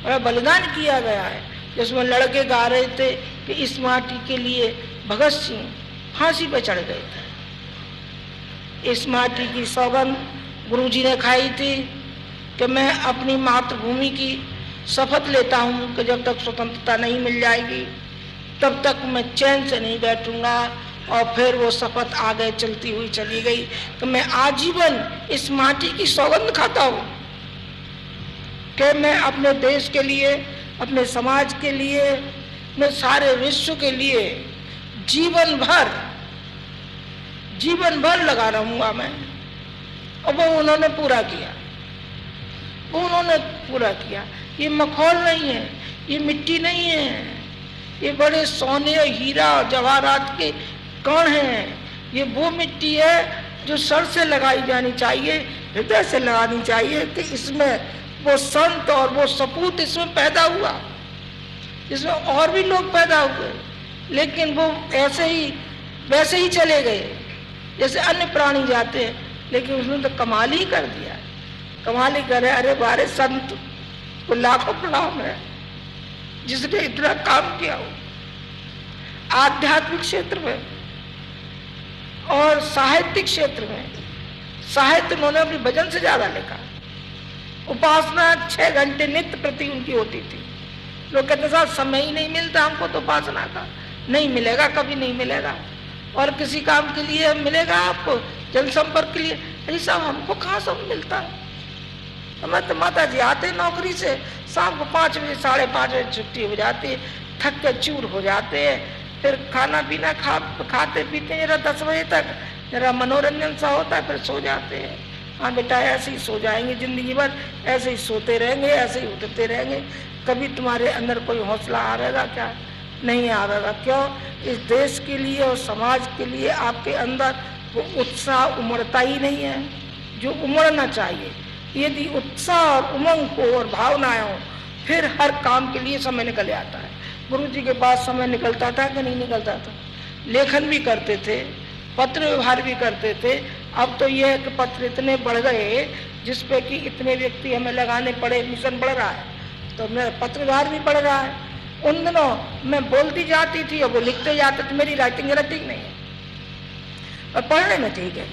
बड़ा बलिदान किया गया है। जिसमें लड़के गा रहे थे कि इस माटी के लिए भगत सिंह फांसी पे चढ़ गए थे। इस माटी की सौगंध गुरुजी ने खाई थी कि मैं अपनी मातृभूमि की शपथ लेता हूँ कि जब तक स्वतंत्रता नहीं मिल जाएगी तब तक मैं चैन से नहीं बैठूंगा। और फिर वो शपथ आगे चलती हुई चली गई कि मैं आजीवन इस माटी की सौगंध खाता हूँ कि मैं अपने देश के लिए, अपने समाज के लिए, मैं सारे विश्व के लिए जीवन भर लगा रहूंगा मैं। और वो उन्होंने पूरा किया। ये मखौल नहीं है, ये मिट्टी नहीं है, ये बड़े सोने और हीरा और जवाहरात के कण हैं। ये वो मिट्टी है जो सर से लगाई जानी चाहिए, हृदय से लगानी चाहिए कि इसमें वो संत और वो सपूत इसमें पैदा हुआ, इसमें और भी लोग पैदा हुए, लेकिन वो वैसे ही चले गए जैसे अन्य प्राणी जाते हैं। लेकिन उसने तो कमाल ही कर दिया, कमाल ही करे। अरे बारे संत को लाखों प्रणाम है जिसने इतना काम किया हो आध्यात्मिक क्षेत्र में और साहित्यिक क्षेत्र में। साहित्य उन्होंने अपने भजन से ज्यादा लिखा। उपासना 6 घंटे नित्य प्रति उनकी होती थी। लोग कहते साहब समय ही नहीं मिलता हमको तो उपासना का। नहीं मिलेगा, कभी नहीं मिलेगा। और किसी काम के लिए मिलेगा आपको, जनसंपर्क के लिए। अरे साहब हमको कहाँ समय मिलता है? हमें तो माता जी आते नौकरी से, शाम को 5 बजे 5:30 बजे छुट्टी हो जाती है, थक के चूर हो जाते हैं। फिर खाना पीना खाते पीते जरा 10 बजे तक, जरा मनोरंजन सा होता है, फिर सो जाते हैं। हाँ बेटा ऐसे ही सो जाएंगे जिंदगी भर, ऐसे ही सोते रहेंगे, ऐसे ही उठते रहेंगे। कभी तुम्हारे अंदर कोई हौसला आवेगा क्या? नहीं आवेगा। क्यों? इस देश के लिए और समाज के लिए आपके अंदर वो उत्साह उमड़ता ही नहीं है जो उमड़ना चाहिए। यदि उत्साह और उमंग हो और भावनाएं हो, फिर हर काम के लिए समय निकल आता है। गुरुजी के पास समय निकलता था कि नहीं निकलता था? लेखन भी करते थे, पत्र व्यवहार भी करते थे। अब तो यह है कि पत्र इतने बढ़ गए जिसपे कि इतने व्यक्ति हमें लगाने पड़े, मिशन बढ़ रहा है, तो मेरा पत्र व्यवहार भी बढ़ रहा है। उन दिनों मैं बोलती जाती थी और वो लिखते जाते थे। मेरी राइटिंग जरा ठीक नहीं है और पढ़ने में ठीक है,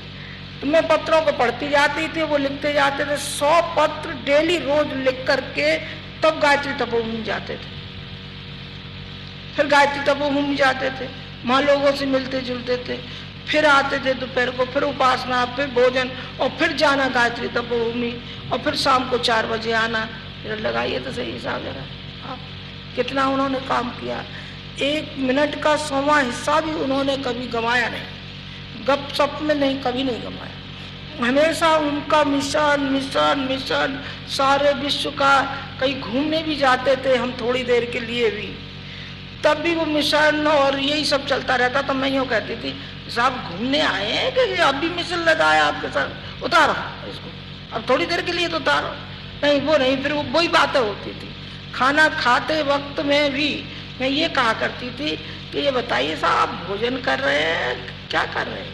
तो मैं पत्रों को पढ़ती जाती थी, वो लिखते जाते थे। 100 पत्र डेली रोज लिख करके तब गायत्री तपोभूमि जाते थे। फिर गायत्री तपोभूमि जाते थे, वहाँ लोगों से मिलते जुलते थे। फिर आते थे दोपहर को, फिर उपासना, फिर भोजन, और फिर जाना गायत्री तपोभूमि, और फिर शाम को 4 बजे आना। फिर लगाइए तो सही हिसाब जरा, कितना उन्होंने काम किया। 1 मिनट का 100वां हिस्सा भी उन्होंने कभी गंवाया नहीं, गप सप में नहीं, कभी नहीं गंवाया। हमेशा उनका मिशन सारे विश्व का। कहीं घूमने भी जाते थे हम थोड़ी देर के लिए भी, तब भी वो मिशन और यही सब चलता रहता। तो मैं यूँ कहती थी साहब घूमने आए हैं कि अब भी मिशन लगाया आपके साथ, उतारो इसको, अब थोड़ी देर के लिए तो उतारो। नहीं वो नहीं, फिर वही बातें होती थी। खाना खाते वक्त में भी मैं ये कहा करती थी कि ये बताइए साहब आप भोजन कर रहे हैं, क्या कर रहे हैं?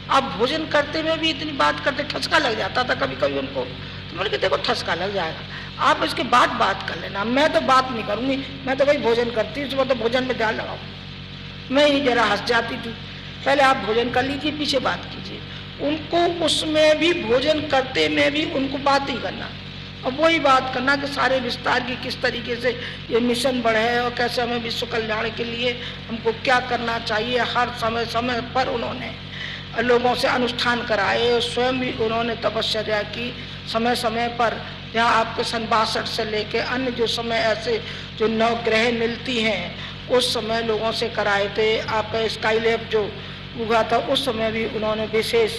आप भोजन करते में भी इतनी बात करते, ठसका लग जाता था कभी कभी उनको। तो मैंने कहा देखो ठसका लग जाएगा, आप इसके बाद बात कर लेना, मैं तो बात नहीं करूँगी, मैं तो भाई भोजन करती हूँ, तो भोजन में ध्यान लगाओ। मैं ही जरा हंस जाती थी, पहले आप भोजन कर लीजिए, पीछे बात कीजिए। उनको उसमें भी भोजन करते में भी उनको बात ही करना, अब वही बात करना कि सारे विस्तार की किस तरीके से ये मिशन बढ़े और कैसे हमें विश्व कल्याण के लिए हमको क्या करना चाहिए। हर समय पर उन्होंने लोगों से अनुष्ठान कराए, स्वयं भी उन्होंने तपश्चर्या की समय समय पर। जहाँ आपके सन 62 से लेके अन्य जो समय ऐसे जो 9 ग्रह मिलती हैं उस समय लोगों से कराए थे। आपका स्काईलैब जो हुआ था उस समय भी उन्होंने विशेष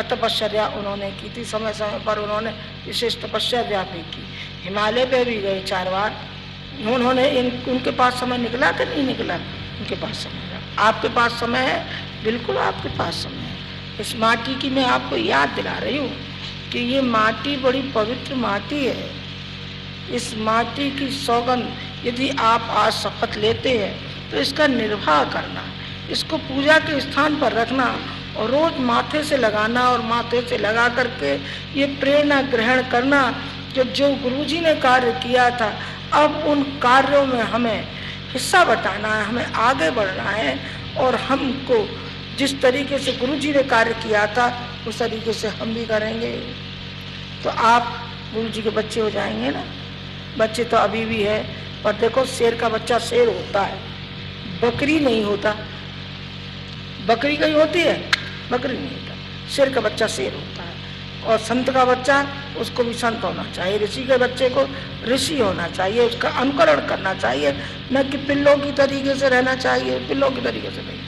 तपश्चर्या उन्होंने की थी। समय समय पर उन्होंने विशेष तपश्चर्या भी की। हिमालय पे भी गए 4 बार उन्होंने। उनके पास समय निकला कि नहीं निकला? उनके पास समय है। आपके पास समय है? बिल्कुल आपके पास समय है। इस माटी की मैं आपको याद दिला रही हूँ कि ये माटी बड़ी पवित्र माटी है। इस माटी की सौगंध यदि आप आज शपथ लेते हैं तो इसका निर्वाह करना, इसको पूजा के स्थान पर रखना और रोज माथे से लगाना और माथे से लगा करके ये प्रेरणा ग्रहण करना कि जो गुरुजी ने कार्य किया था अब उन कार्यों में हमें हिस्सा बटाना है, हमें आगे बढ़ना है और हमको जिस तरीके से गुरुजी ने कार्य किया था उस तरीके से हम भी करेंगे तो आप गुरुजी के बच्चे हो जाएंगे ना। बच्चे तो अभी भी है, पर देखो शेर का बच्चा शेर होता है, बकरी नहीं होता। बकरी कहीं होती है? बकरी नहीं होता। शेर का बच्चा शेर होता है। और संत का बच्चा उसको भी संत होना चाहिए, ऋषि के बच्चे को ऋषि होना चाहिए, उसका अनुकरण करना चाहिए, न कि पिल्लों की तरीके से रहना चाहिए। पिल्लों की तरीके से नहीं,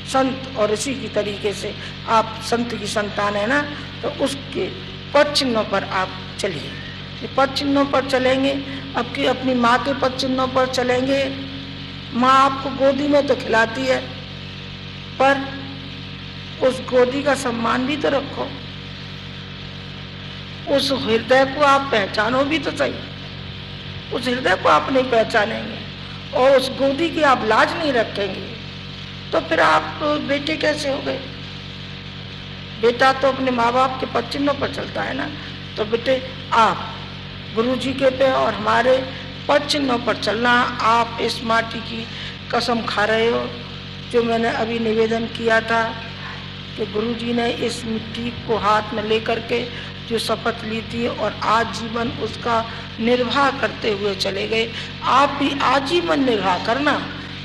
संत और ऋषि की तरीके से। आप संत की संतान है ना, तो उसके पद चिन्हों पर आप चलिए। ये पद चिन्हों पर चलेंगे, आपकी अपनी माँ के पद चिन्हों पर चलेंगे। माँ आपको गोदी में तो खिलाती है, पर उस गोदी का सम्मान भी तो रखो, उस हृदय को आप पहचानो भी तो सही। उस हृदय को आप नहीं पहचानेंगे और उस गोदी की आप लाज नहीं रखेंगे तो फिर आप बेटे कैसे हो गए? बेटा तो अपने माँ बाप के पद चिन्हों पर चलता है ना। तो बेटे आप गुरुजी के पे और हमारे पद चिन्हों पर चलना। आप इस माटी की कसम खा रहे हो जो मैंने अभी निवेदन किया था कि गुरुजी ने इस मिट्टी को हाथ में लेकर के जो शपथ ली थी और आजीवन उसका निर्वाह करते हुए चले गए। आप भी आजीवन निर्वाह करना।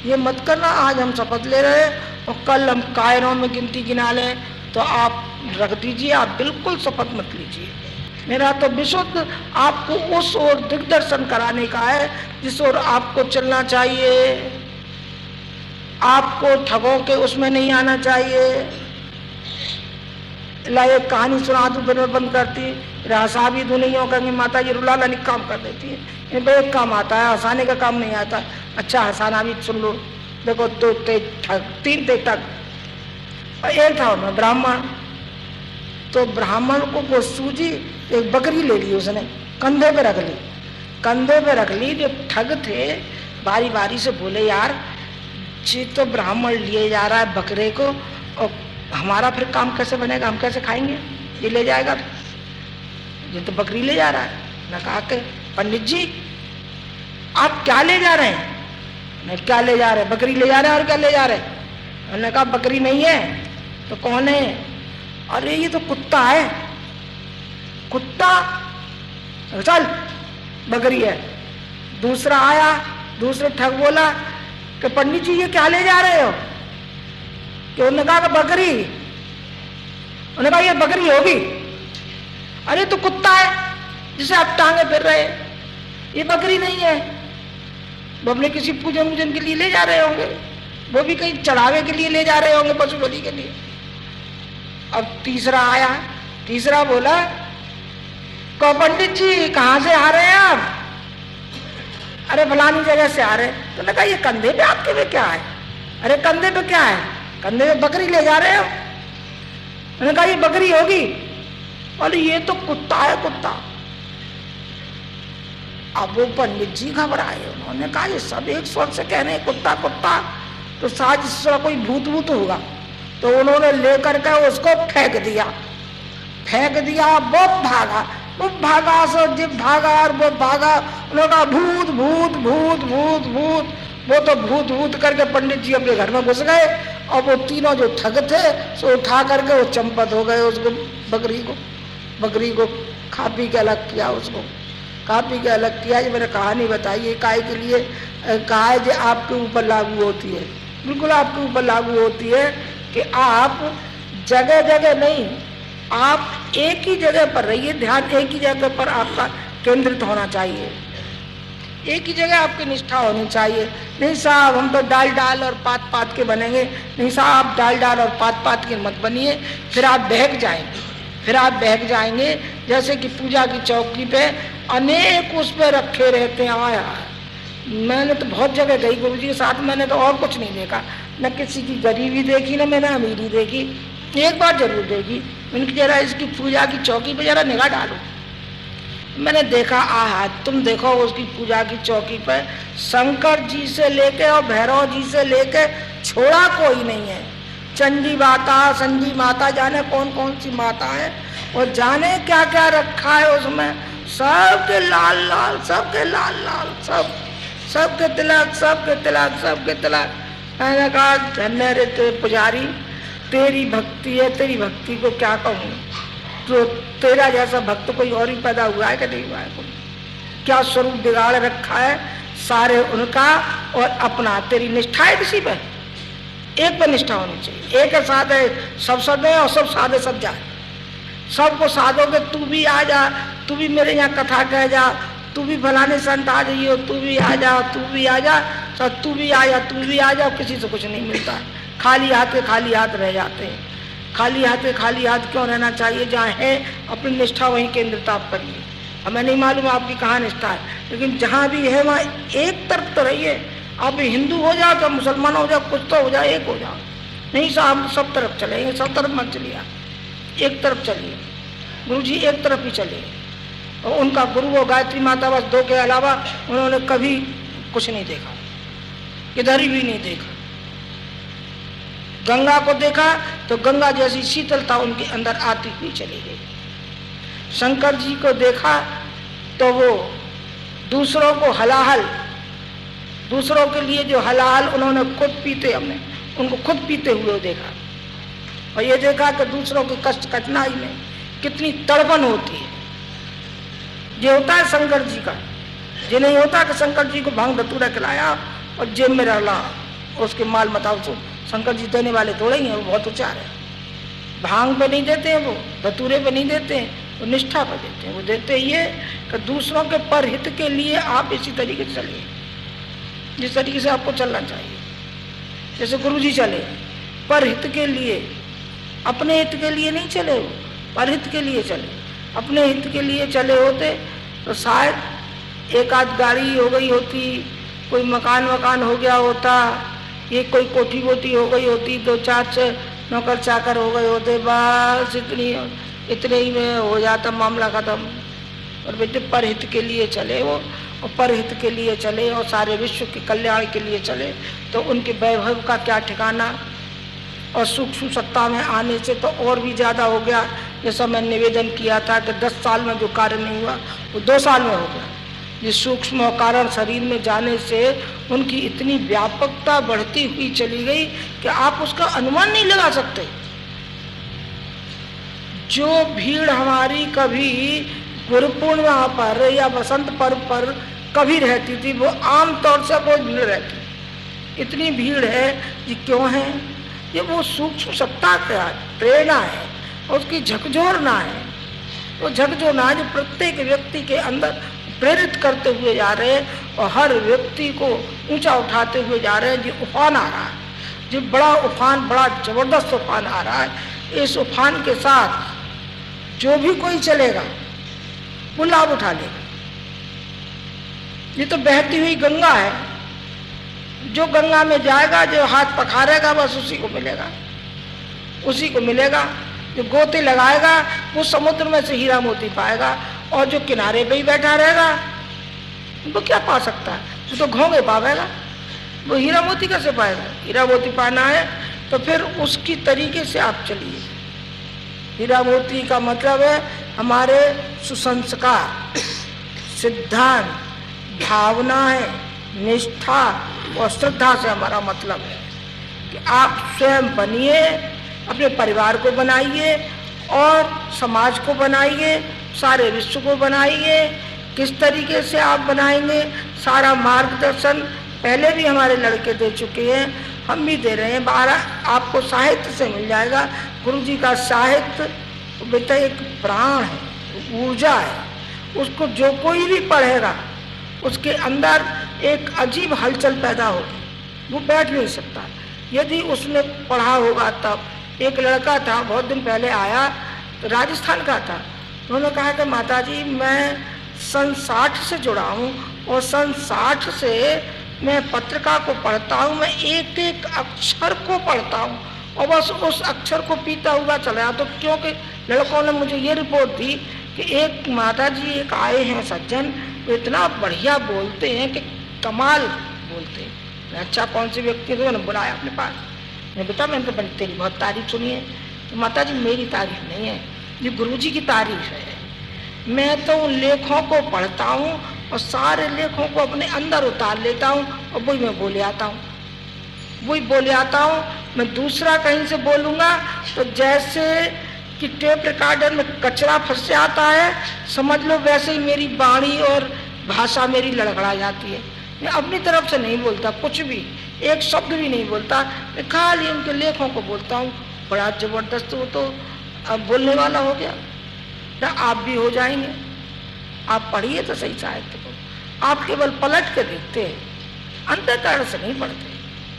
ये मत करना आज हम शपथ ले रहे हैं और कल हम कायरों में गिनती गिना लें, तो आप रख दीजिए, आप बिल्कुल शपथ मत लीजिए। मेरा तो विशुद्ध आपको उस ओर दिग्दर्शन कराने का है जिस ओर आपको चलना चाहिए। आपको ठगों के उसमें नहीं आना चाहिए। ला एक कहानी सुना दूं फिर मैं बंद करती। हंसा भी दूं नहीं होगा कि माता जी रुला लाने काम कर देती है। इनको एक काम आता है, हंसाने का काम नहीं आता। अच्छा हंसाना भी सुन लो। देखो 2 थे ठग, 3 थे ठग और एक था उनमें ब्राह्मण। तो ब्राह्मण को वो सूझी, एक बकरी ले ली उसने, कंधे पे रख ली। कंधे पे रख ली। जो ठग थे बारी बारी से बोले यार जी तो ब्राह्मण लिए जा रहा है बकरे को और हमारा फिर काम कैसे बनेगा, हम कैसे खाएंगे? ये ले जाएगा, ये तो बकरी ले जा रहा है। मैं कहा कि पंडित जी आप क्या ले जा रहे हैं? मैं क्या ले जा रहे हैं? बकरी ले जा रहे हैं। और क्या ले जा रहे हैं? मैंने कहा बकरी नहीं है तो कौन है? अरे ये तो कुत्ता है। कुत्ता? चल बकरी है। दूसरा आया, दूसरे ठग बोला कि पंडित जी ये क्या ले जा रहे हो? कि उन्होंने कहा कि बकरी। उन्होंने कहा ये बकरी होगी। अरे तो कुत्ता है जिसे आप टांगे फिर रहे, ये बकरी नहीं है। वो अपने किसी पूजन वूजन के लिए ले जा रहे होंगे, वो भी कहीं चढ़ावे के लिए ले जा रहे होंगे, पशु बलि के लिए। अब तीसरा आया, तीसरा बोला को पंडित जी कहाँ से आ रहे हैं आप? अरे फलानी जगह से आ रहे हैं। तो मैंने कहा ये कंधे पे आपके में क्या है? अरे कंधे पे क्या है? कंधे पे बकरी ले जा रहे हो। मैंने कहा ये बकरी होगी। और ये तो कुत्ता है, कुत्ता। अब वो पंडित जी घबराए। उन्होंने कहा ये सब एक स्वर से कह रहे हैं कुत्ता कुत्ता, तो शायद इसका कोई भूत भूत होगा। तो उन्होंने लेकर के उसको फेंक दिया। फेंक दिया, वो भागा, वो भागा, सो जब भागा और वो भागा। उन्होंने कहा भूत भूत भूत भूत भूत। वो तो भूत भूत करके पंडित जी अपने घर में घुस गए और वो तीनों जो ठग थे सो उठा करके वो चंपत हो गए। उसको बकरी को खा पी के अलग किया, उसको खा पी के अलग किया। ये मैंने कहानी बताई है काय के लिए कहा है जो आपके ऊपर लागू होती है, बिल्कुल आपके ऊपर लागू होती है कि आप जगह जगह नहीं, आप एक ही जगह पर रहिए, ध्यान एक ही जगह पर आपका केंद्रित होना चाहिए, एक ही जगह आपकी निष्ठा होनी चाहिए। नहीं साहब हम तो डाल डाल और पात पात के बनेंगे, नहीं साहब आप डाल डाल और पात पात के मत बनिए, फिर आप बहक जाएंगे, फिर आप बहक जाएंगे। जैसे कि पूजा की चौकी पे अनेक उस पे रखे रहते हैं। आया मैंने तो बहुत जगह गई गुरु जी के साथ, मैंने तो और कुछ नहीं देखा, न किसी की गरीबी देखी न मैंने अमीरी देखी। एक बार जरूर देखी, मैंने जरा इसकी पूजा की चौकी पे जरा निगाह डालो। मैंने देखा आहा, तुम देखो उसकी पूजा की चौकी पर शंकर जी से लेके और भैरव जी से लेके छोड़ा कोई नहीं है। चंडी माता, संजी माता, जाने कौन कौन सी माता है और जाने क्या क्या रखा है उसमें, सबके लाल लाल, सबके लाल लाल, सबके तिलक, सबके तिलक, सबके तिलक। मैंने कहा धन्य रे तेरे पुजारी, तेरी भक्ति है, तेरी भक्ति को क्या कहूँ, तो तेरा जैसा भक्त कोई और ही पैदा हुआ है कि नहीं हुआ है? क्या स्वरूप बिगाड़ रखा है सारे उनका और अपना। तेरी निष्ठा है किसी पे, एक पे निष्ठा होनी चाहिए, एक है साधे सब सदे और सब साधे सब जाए। सबको साधोगे, तू भी आ जा, तू भी मेरे यहाँ कथा कह जा, तू भी फलाने संत आ जाइए, तू भी आ जा, तू भी आ जा, सब तू भी आ जा, तू भी आ जा। किसी से कुछ नहीं मिलता, खाली हाथ रह जाते हैं। खाली हाथ क्यों रहना चाहिए? जहाँ है अपनी निष्ठा वहीं केंद्रित आप करिए। हमें नहीं मालूम आपकी कहाँ निष्ठा है, लेकिन जहाँ भी है वहाँ एक तरफ तो रहिए। आप हिंदू हो जाओ, तो मुसलमान हो जाओ, कुछ तो हो जाए, एक हो जाओ। नहीं साहब सब तरफ चलेंगे, सब तरफ मत चलिए, आप एक तरफ चलिए। गुरु जी एक तरफ ही चलिए। और उनका गुरु वो गायत्री माता, बस दो के अलावा उन्होंने कभी कुछ नहीं देखा, किधर भी नहीं देखा। गंगा को देखा तो गंगा जैसी शीतलता उनके अंदर आती हुई चली गई। शंकर जी को देखा तो वो दूसरों को हलाहल, दूसरों के लिए जो हलाहल उन्होंने खुद पीते, हमने उनको खुद पीते हुए देखा। और ये देखा कि दूसरों के कष्ट कठिनाई में कितनी तड़पन होती है। ये होता है शंकर जी का। ये नहीं होता कि शंकर जी को भांग धतूरा खिलाया और जेब में रला उसके माल मताल से। शंकर जी देने वाले थोड़े ही हैं, वो बहुत उचार है। भांग पे नहीं देते हैं, वो धतूरे पे नहीं देते हैं, वो निष्ठा पे देते हैं। वो देते ये कि दूसरों के परहित के लिए आप इसी तरीके से चलिए, जिस तरीके से आपको चलना चाहिए। जैसे गुरु जी चले परहित के लिए, अपने हित के लिए नहीं चले, वो परहित के लिए चले। अपने हित के लिए चले होते तो शायद एक आध गाड़ी हो गई होती, कोई मकान हो गया होता, ये कोई कोठी वोटी हो गई होती, दो चार से नौकर चाकर हो गए होते, बस इतने ही में हो जाता मामला खत्म। और बेटे परहित के लिए चले वो, और परहित के लिए चले और सारे विश्व के कल्याण के लिए चले तो उनके वैभव का क्या ठिकाना। और सूक्ष्म सत्ता में आने से तो और भी ज़्यादा हो गया। जैसा मैं निवेदन किया था कि 10 साल में जो कार्य नहीं हुआ वो 2 साल में हो गया। जिस सूक्ष्म और कारण शरीर में जाने से उनकी इतनी व्यापकता बढ़ती हुई चली गई कि आप उसका अनुमान नहीं लगा सकते। जो भीड़ हमारी कभी गुरु पूर्णिमा पर या बसंत पर्व पर कभी रहती थी, वो आमतौर से बहुत भीड़ रहती। इतनी भीड़ है ये क्यों है? ये वो सूक्ष्म सत्ता का प्रेरणा है, उसकी झकझोरना है। वो झकझोरना है जो प्रत्येक व्यक्ति के अंदर प्रेरित करते हुए जा रहे हैं और हर व्यक्ति को ऊंचा उठाते हुए जा रहे हैं। जो उफान आ रहा है, जो बड़ा उफान, बड़ा जबरदस्त उफान आ रहा है, इस उफान के साथ जो भी कोई चलेगा वो लाभ उठा लेगा। ये तो बहती हुई गंगा है, जो गंगा में जाएगा, जो हाथ पखारेगा बस उसी को मिलेगा, उसी को मिलेगा। जो गोते लगाएगा वो समुद्र में से हीरा मोती पाएगा, और जो किनारे पे ही बैठा रहेगा वो क्या पा सकता है? वो तो घोंगे पावेगा, वो हीरा मोती कैसे पाएगा? हीरा मोती पाना है तो फिर उसकी तरीके से आप चलिए। हीरा मोती का मतलब है हमारे सुसंस्कार, सिद्धांत, भावनाएं, निष्ठा और श्रद्धा से हमारा मतलब है कि आप स्वयं बनिए, अपने परिवार को बनाइए और समाज को बनाइए, सारे विश्व को बनाइए। किस तरीके से आप बनाएंगे, सारा मार्गदर्शन पहले भी हमारे लड़के दे चुके हैं, हम भी दे रहे हैं। 12 आपको साहित्य से मिल जाएगा गुरु जी का साहित्य बेटा एक प्राण है, ऊर्जा है। उसको जो कोई भी पढ़ेगा उसके अंदर एक अजीब हलचल पैदा होगी, वो बैठ नहीं सकता यदि उसने पढ़ा होगा। तब एक लड़का था, बहुत दिन पहले आया, तो राजस्थान का था। उन्होंने कहा कि माता जी मैं सन 60 से जुड़ा हूँ और सन 60 से मैं पत्रिका को पढ़ता हूँ, मैं एक एक अक्षर को पढ़ता हूँ और बस उस अक्षर को पीता हुआ चला। तो क्योंकि लड़कों ने मुझे ये रिपोर्ट दी कि एक माता जी एक आए हैं सज्जन, वो इतना बढ़िया बोलते हैं कि कमाल बोलते हैं। अच्छा कौन से व्यक्ति थे? उन्होंने बुलाया अपने पास। मैं बेटा मैंने तो तेरी बहुत तारीफ सुनी है। तो माता जी मेरी तारीफ नहीं है, ये गुरु जी की तारीफ है। मैं तो उन लेखों को पढ़ता हूँ और सारे लेखों को अपने अंदर उतार लेता हूँ और वही मैं बोले आता हूँ, वही बोले आता हूँ। मैं दूसरा कहीं से बोलूँगा तो जैसे कि टेप रिकॉर्डर में कचरा फंस जाता है, समझ लो वैसे ही मेरी वाणी और भाषा मेरी लड़खड़ा जाती है। मैं अपनी तरफ से नहीं बोलता कुछ भी, एक शब्द भी नहीं बोलता, मैं खाली उनके लेखों को बोलता हूँ। बड़ा जबरदस्त वो तो अब बोलने वाला हो गया ना। आप भी हो जाएंगे, आप पढ़िए तो सही साहित्य को। आप केवल पलट के देखते हैं, अंतःकरण से नहीं पढ़ते।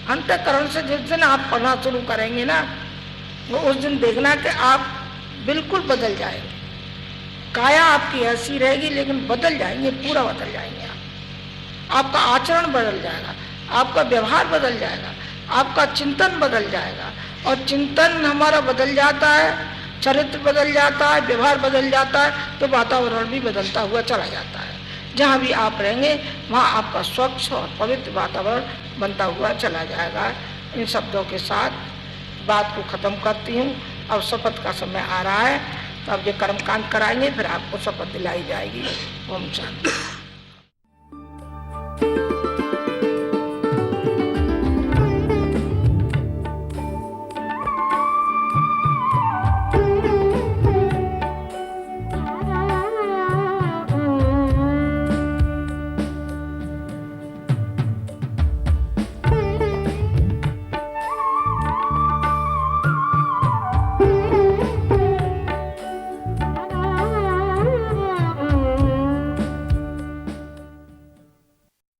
अंतःकरण से जिस दिन आप पढ़ना शुरू करेंगे ना, वो उस दिन देखना कि आप बिल्कुल बदल जाएंगे। काया आपकी ऐसी रहेगी लेकिन बदल जाएंगे, पूरा बदल जाएंगे आप। आपका आचरण बदल जाएगा, आपका व्यवहार बदल जाएगा, आपका चिंतन बदल जाएगा। और चिंतन हमारा बदल जाता है, चरित्र बदल जाता है, व्यवहार बदल जाता है, तो वातावरण भी बदलता हुआ चला जाता है। जहाँ भी आप रहेंगे वहाँ आपका स्वच्छ और पवित्र वातावरण बनता हुआ चला जाएगा। इन शब्दों के साथ बात को ख़त्म करती हूँ। अब शपथ का समय आ रहा है, तो अब ये कर्मकांड कराएंगे, फिर आपको शपथ दिलाई जाएगी। ओम शांति।